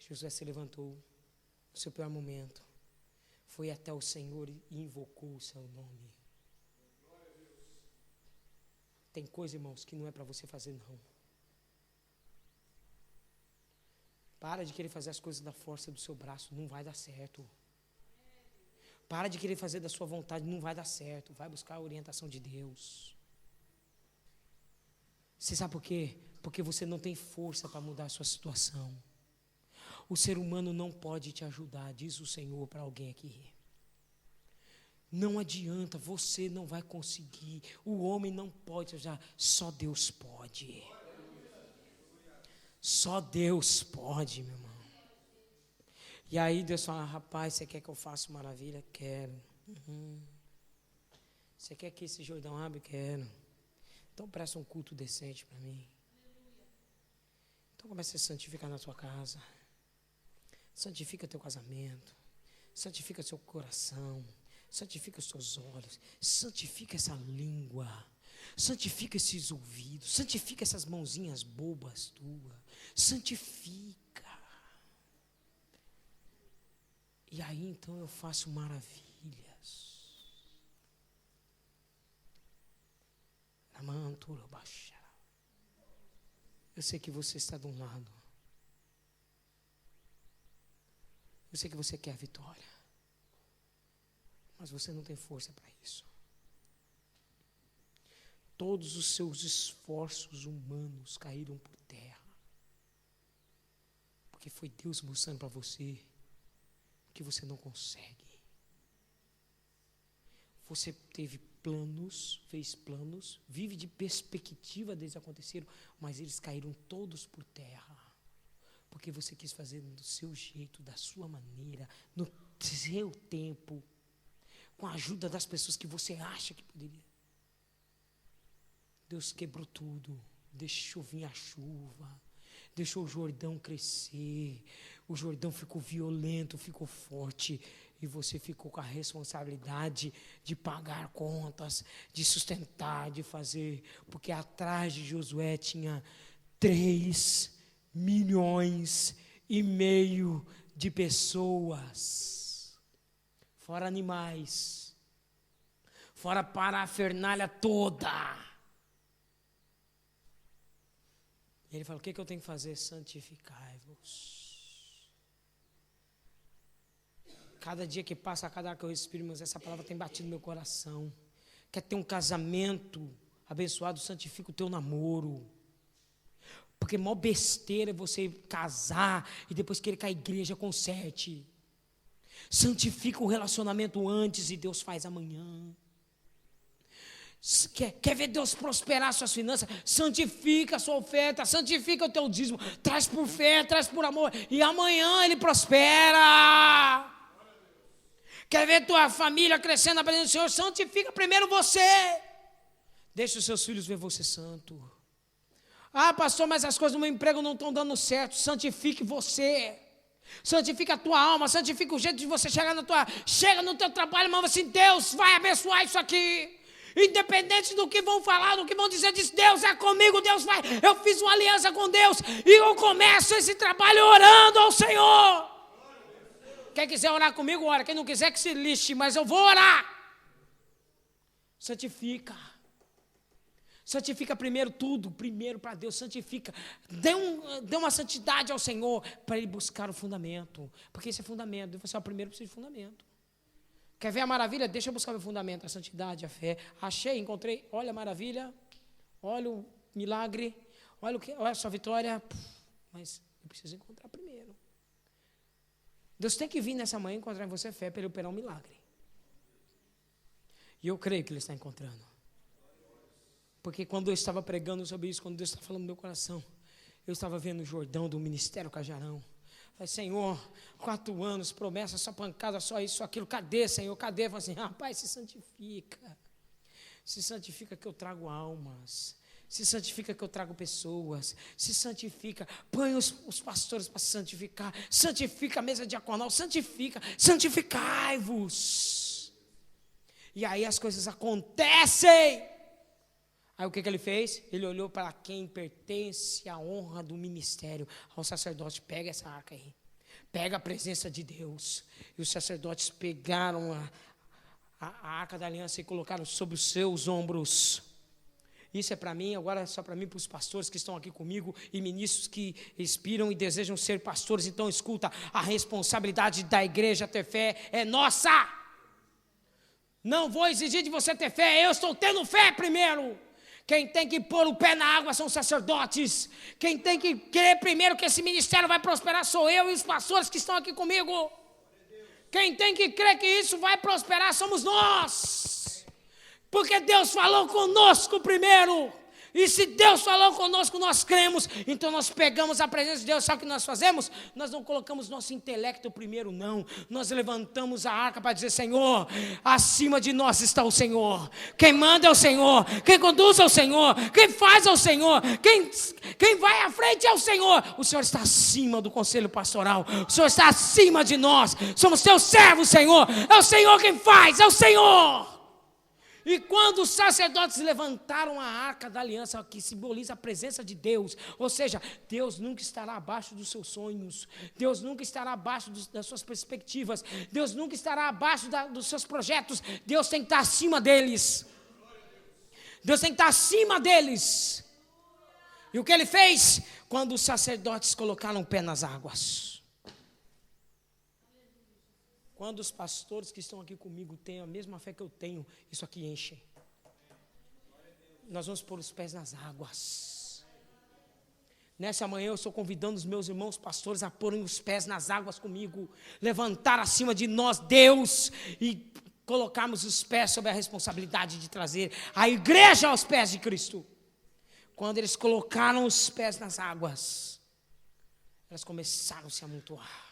Josué se levantou no seu pior momento, foi até o Senhor e invocou o seu nome. Tem coisa, irmãos, que não é para você fazer, não. Para de querer fazer as coisas da força do seu braço, não vai dar certo. Para de querer fazer da sua vontade, não vai dar certo. Vai buscar a orientação de Deus. Você sabe por quê? Porque você não tem força para mudar a sua situação. O ser humano não pode te ajudar, diz o Senhor para alguém aqui. Não adianta, você não vai conseguir. O homem não pode te ajudar, só Deus pode. Só Deus pode, meu irmão. E aí Deus fala: rapaz, você quer que eu faça maravilha? Quero. Você quer que esse Jordão abra? Quero. Então presta um culto decente para mim. Então comece a santificar na tua casa. Santifica teu casamento, santifica seu coração, santifica os seus olhos, santifica essa língua, santifica esses ouvidos, santifica essas mãozinhas bobas tuas, santifica. E aí então eu faço maravilhas. Eu sei que você está de um lado. Eu sei que você quer a vitória, mas você não tem força para isso. Todos os seus esforços humanos caíram por terra, porque foi Deus mostrando para você que você não consegue. Você teve planos, fez planos, vive de perspectiva deles acontecerem, mas eles caíram todos por terra. Porque você quis fazer do seu jeito, da sua maneira, no seu tempo, com a ajuda das pessoas que você acha que poderia. Deus quebrou tudo, deixou vir a chuva, deixou o Jordão crescer, o Jordão ficou violento, ficou forte, e você ficou com a responsabilidade de pagar contas, de sustentar, de fazer, porque atrás de Josué tinha 3 milhões e meio de pessoas, fora animais, fora a parafernália toda. Ele fala: o que eu tenho que fazer? Santificai-vos. Cada dia que passa, cada hora que eu respiro, irmãos, essa palavra tem batido no meu coração. Quer ter um casamento abençoado? Santifica o teu namoro. Porque mó besteira é você casar e depois querer que a igreja conserte. Santifica o relacionamento antes e Deus faz amanhã. Quer ver Deus prosperar suas finanças? Santifica a sua oferta, santifica o teu dízimo, traz por fé, traz por amor, e amanhã ele prospera. Quer ver tua família crescendo na presença do Senhor? Santifica primeiro você. Deixa os seus filhos ver você santo. Ah, pastor, mas as coisas do meu emprego não estão dando certo. Santifique você. Santifica a tua alma, santifica o jeito de você chega no teu trabalho, mas assim: Deus vai abençoar isso aqui. Independente do que vão falar, do que vão dizer, diz: Deus é comigo, Deus vai. Eu fiz uma aliança com Deus e eu começo esse trabalho orando ao Senhor. Quem quiser orar comigo, ora. Quem não quiser, que se lixe, mas eu vou orar. Santifica. Santifica primeiro tudo, primeiro para Deus, santifica. Dê uma santidade ao Senhor para Ele buscar o fundamento. Porque esse é fundamento. Você é o primeiro, precisa de fundamento. Quer ver a maravilha? Deixa eu buscar meu fundamento, a santidade, a fé. Achei, encontrei, olha a maravilha, olha o milagre, olha a sua vitória. Mas eu preciso encontrar primeiro. Deus tem que vir nessa manhã encontrar em você fé para Ele operar um milagre. E eu creio que Ele está encontrando. Porque quando eu estava pregando sobre isso, quando Deus estava falando no meu coração, eu estava vendo o Jordão do Ministério Cajarão. Falei: Senhor, 4 anos, promessa, só pancada, só isso, aquilo. Cadê, Senhor? Cadê? Eu falei assim: rapaz, se santifica. Se santifica que eu trago almas. Se santifica que eu trago pessoas. Se santifica. Põe os pastores para se santificar. Santifica a mesa diaconal. Santifica. Santificai-vos. E aí as coisas acontecem. Aí o que ele fez? Ele olhou para quem pertence a honra do ministério. Ao sacerdote: pega essa arca aí. Pega a presença de Deus. E os sacerdotes pegaram a arca da aliança e colocaram sobre os seus ombros. Isso é para mim, agora é só para mim, para os pastores que estão aqui comigo e ministros que inspiram e desejam ser pastores. Então escuta, a responsabilidade da igreja ter fé é nossa. Não vou exigir de você ter fé, eu estou tendo fé primeiro. Quem tem que pôr o pé na água são os sacerdotes. Quem tem que crer primeiro que esse ministério vai prosperar sou eu e os pastores que estão aqui comigo. Quem tem que crer que isso vai prosperar somos nós. Porque Deus falou conosco primeiro. E se Deus falou conosco, nós cremos. Então nós pegamos a presença de Deus. Sabe o que nós fazemos? Nós não colocamos nosso intelecto primeiro, não. Nós levantamos a arca para dizer: Senhor, acima de nós está o Senhor. Quem manda é o Senhor. Quem conduz é o Senhor. Quem faz é o Senhor. Quem vai à frente é o Senhor. O Senhor está acima do conselho pastoral. O Senhor está acima de nós. Somos teus servos, Senhor. É o Senhor quem faz, é o Senhor. E quando os sacerdotes levantaram a arca da aliança, que simboliza a presença de Deus, ou seja, Deus nunca estará abaixo dos seus sonhos, Deus nunca estará abaixo das suas perspectivas, Deus nunca estará abaixo dos seus projetos, Deus tem que estar acima deles. Deus tem que estar acima deles. E o que ele fez? Quando os sacerdotes colocaram o pé nas águas. Quando os pastores que estão aqui comigo têm a mesma fé que eu tenho, isso aqui enche. Nós vamos pôr os pés nas águas. Nessa manhã eu estou convidando os meus irmãos pastores a porem os pés nas águas comigo, levantar acima de nós Deus e colocarmos os pés sob a responsabilidade de trazer a igreja aos pés de Cristo. Quando eles colocaram os pés nas águas, elas começaram a se amontoar.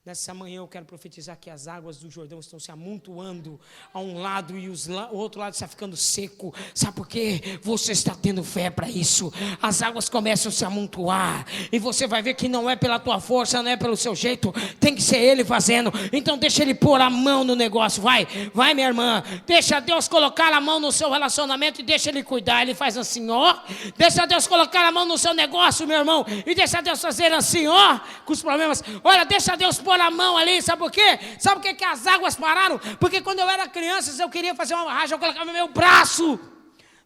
Nessa manhã eu quero profetizar que as águas do Jordão estão se amontoando a um lado e o outro lado está ficando seco. Sabe por quê? Você está tendo fé para isso. As águas começam a se amontoar e você vai ver que não é pela tua força, não é pelo seu jeito, tem que ser Ele fazendo. Então deixa Ele pôr a mão no negócio. Vai minha irmã, deixa Deus colocar a mão no seu relacionamento e deixa Ele cuidar. Ele faz assim, ó. Deixa Deus colocar a mão no seu negócio, meu irmão, e deixa Deus fazer assim, ó, com os problemas. Olha, deixa Deus pôr a mão ali, sabe por quê? Sabe por quê que as águas pararam? Porque quando eu era criança, eu queria fazer uma barragem, eu colocava meu braço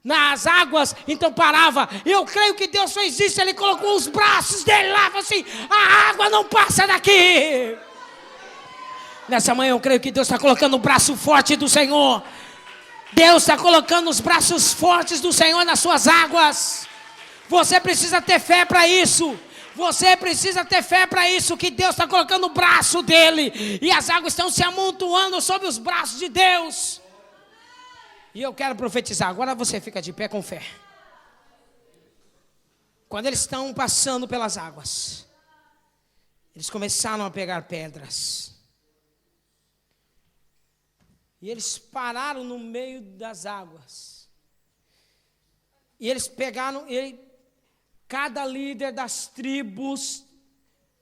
nas águas, então parava. Eu creio que Deus fez isso, Ele colocou os braços dele lá, falou assim, a água não passa daqui. Nessa manhã eu creio que Deus está colocando o braço forte do Senhor. Deus está colocando os braços fortes do Senhor nas suas águas. Você precisa ter fé para isso. Você precisa ter fé para isso, que Deus está colocando o braço dele, e as águas estão se amontoando sobre os braços de Deus. E eu quero profetizar, agora você fica de pé com fé. Quando eles estão passando pelas águas, eles começaram a pegar pedras. E eles pararam no meio das águas. E eles pegaram... Cada líder das tribos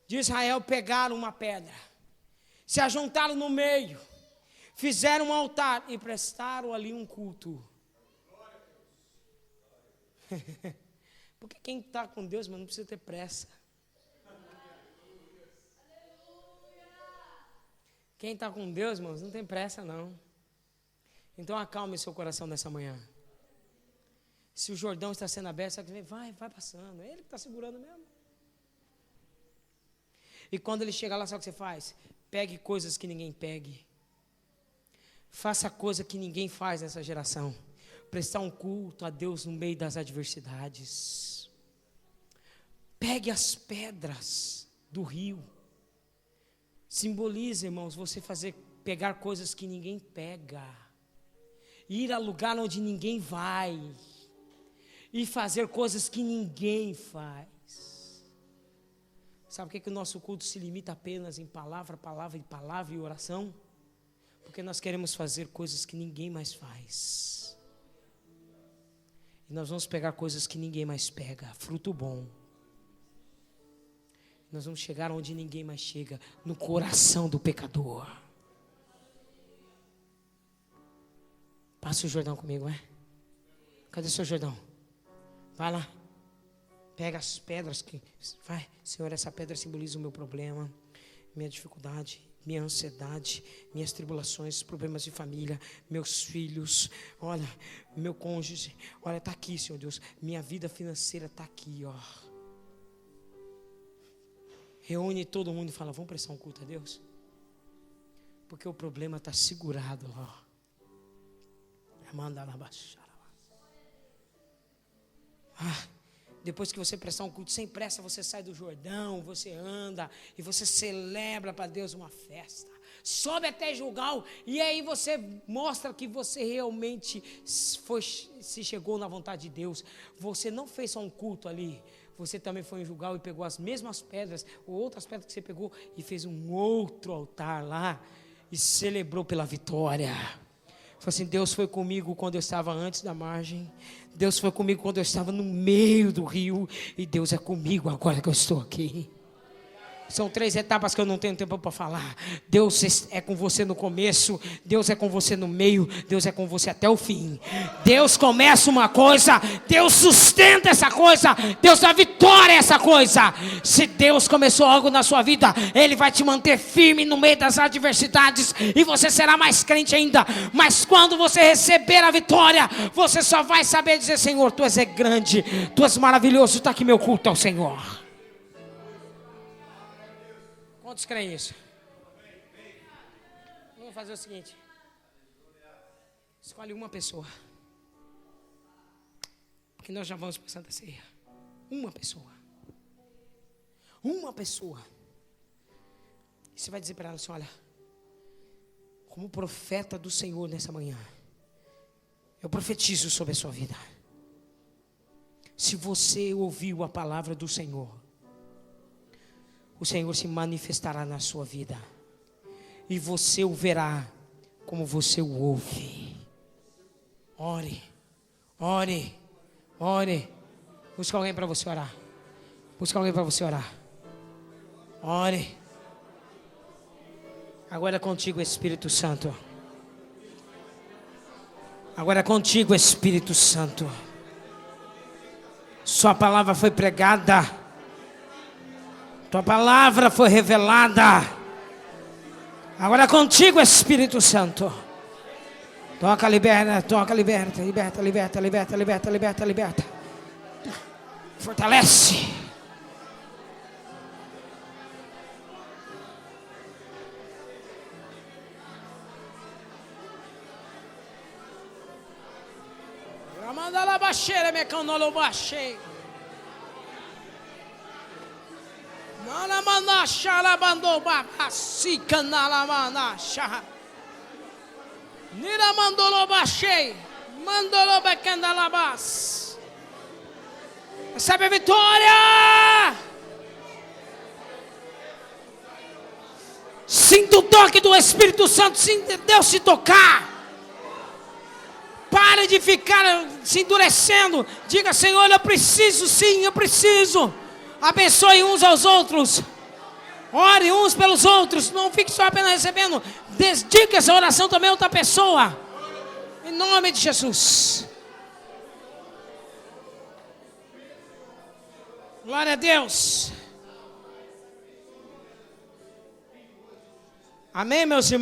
de Israel pegaram uma pedra, se ajuntaram no meio, fizeram um altar e prestaram ali um culto. Porque quem está com Deus, mas não precisa ter pressa. Quem está com Deus, irmãos, não tem pressa não. Então acalme seu coração nessa manhã. Se o Jordão está sendo aberto, você vai passando. É Ele que está segurando mesmo. E quando ele chegar lá, sabe o que você faz? Pegue coisas que ninguém pegue. Faça coisa que ninguém faz nessa geração. Prestar um culto a Deus no meio das adversidades. Pegue as pedras do rio. Simboliza, irmãos, você pegar coisas que ninguém pega. Ir a lugar onde ninguém vai. E fazer coisas que ninguém faz. Sabe por que o nosso culto se limita apenas em palavra e oração? Porque nós queremos fazer coisas que ninguém mais faz. E nós vamos pegar coisas que ninguém mais pega, fruto bom. Nós vamos chegar onde ninguém mais chega, no coração do pecador. Passa o Jordão comigo, é? Cadê o seu Jordão? Vai lá, pega as pedras que... Vai, Senhor, essa pedra simboliza o meu problema, minha dificuldade, minha ansiedade, minhas tribulações, problemas de família, meus filhos, olha, meu cônjuge, olha, está aqui, Senhor Deus, minha vida financeira está aqui, ó. Reúne todo mundo e fala, vamos prestar um culto a Deus? Porque o problema está segurado, ó. Manda na baixada. Depois que você prestar um culto sem pressa, você sai do Jordão, você anda e você celebra para Deus uma festa. Sobe até Gilgal e aí você mostra que você realmente se chegou na vontade de Deus. Você não fez só um culto ali, você também foi em Gilgal e pegou as mesmas pedras, ou outras pedras que você pegou e fez um outro altar lá e celebrou pela vitória. Falei assim, Deus foi comigo quando eu estava antes da margem, Deus foi comigo quando eu estava no meio do rio, e Deus é comigo agora que eu estou aqui. São 3 etapas que eu não tenho tempo para falar. Deus é com você no começo, Deus é com você no meio, Deus é com você até o fim. Deus começa uma coisa, Deus sustenta essa coisa, Deus dá vitória a essa coisa. Se Deus começou algo na sua vida, Ele vai te manter firme no meio das adversidades, e você será mais crente ainda. Mas quando você receber a vitória, você só vai saber dizer, Senhor, Tu és grande, Tu és maravilhoso, está aqui meu culto ao Senhor. Quantos creem isso? Vamos fazer o seguinte. Escolhe uma pessoa. Porque nós já vamos para a Santa Ceia. Uma pessoa. Uma pessoa. E você vai dizer para ela assim, olha, como profeta do Senhor nessa manhã, eu profetizo sobre a sua vida. Se você ouviu a palavra do Senhor, o Senhor se manifestará na sua vida. E você o verá como você o ouve. Ore, ore, ore. Busca alguém para você orar. Busca alguém para você orar. Ore. Agora é contigo, Espírito Santo. Agora é contigo, Espírito Santo. Sua palavra foi pregada. Tua palavra foi revelada. Agora é contigo, Espírito Santo. Toca, liberta, toca, liberta, liberta, liberta, liberta, liberta, liberta, liberta. Fortalece. Ramandala baixeira, mecanolo baixei. Nala manasha la bando babasi canala manasha. Nira mandolo baixei. Mandolo becandalabas. Recebe a vitória. Sinta o toque do Espírito Santo. Sinta Deus se tocar. Pare de ficar se endurecendo. Diga, Senhor, eu preciso, sim, eu preciso. Abençoe uns aos outros. Ore uns pelos outros. Não fique só apenas recebendo. Dedique essa oração também a outra pessoa. Em nome de Jesus. Glória a Deus. Amém, meus irmãos.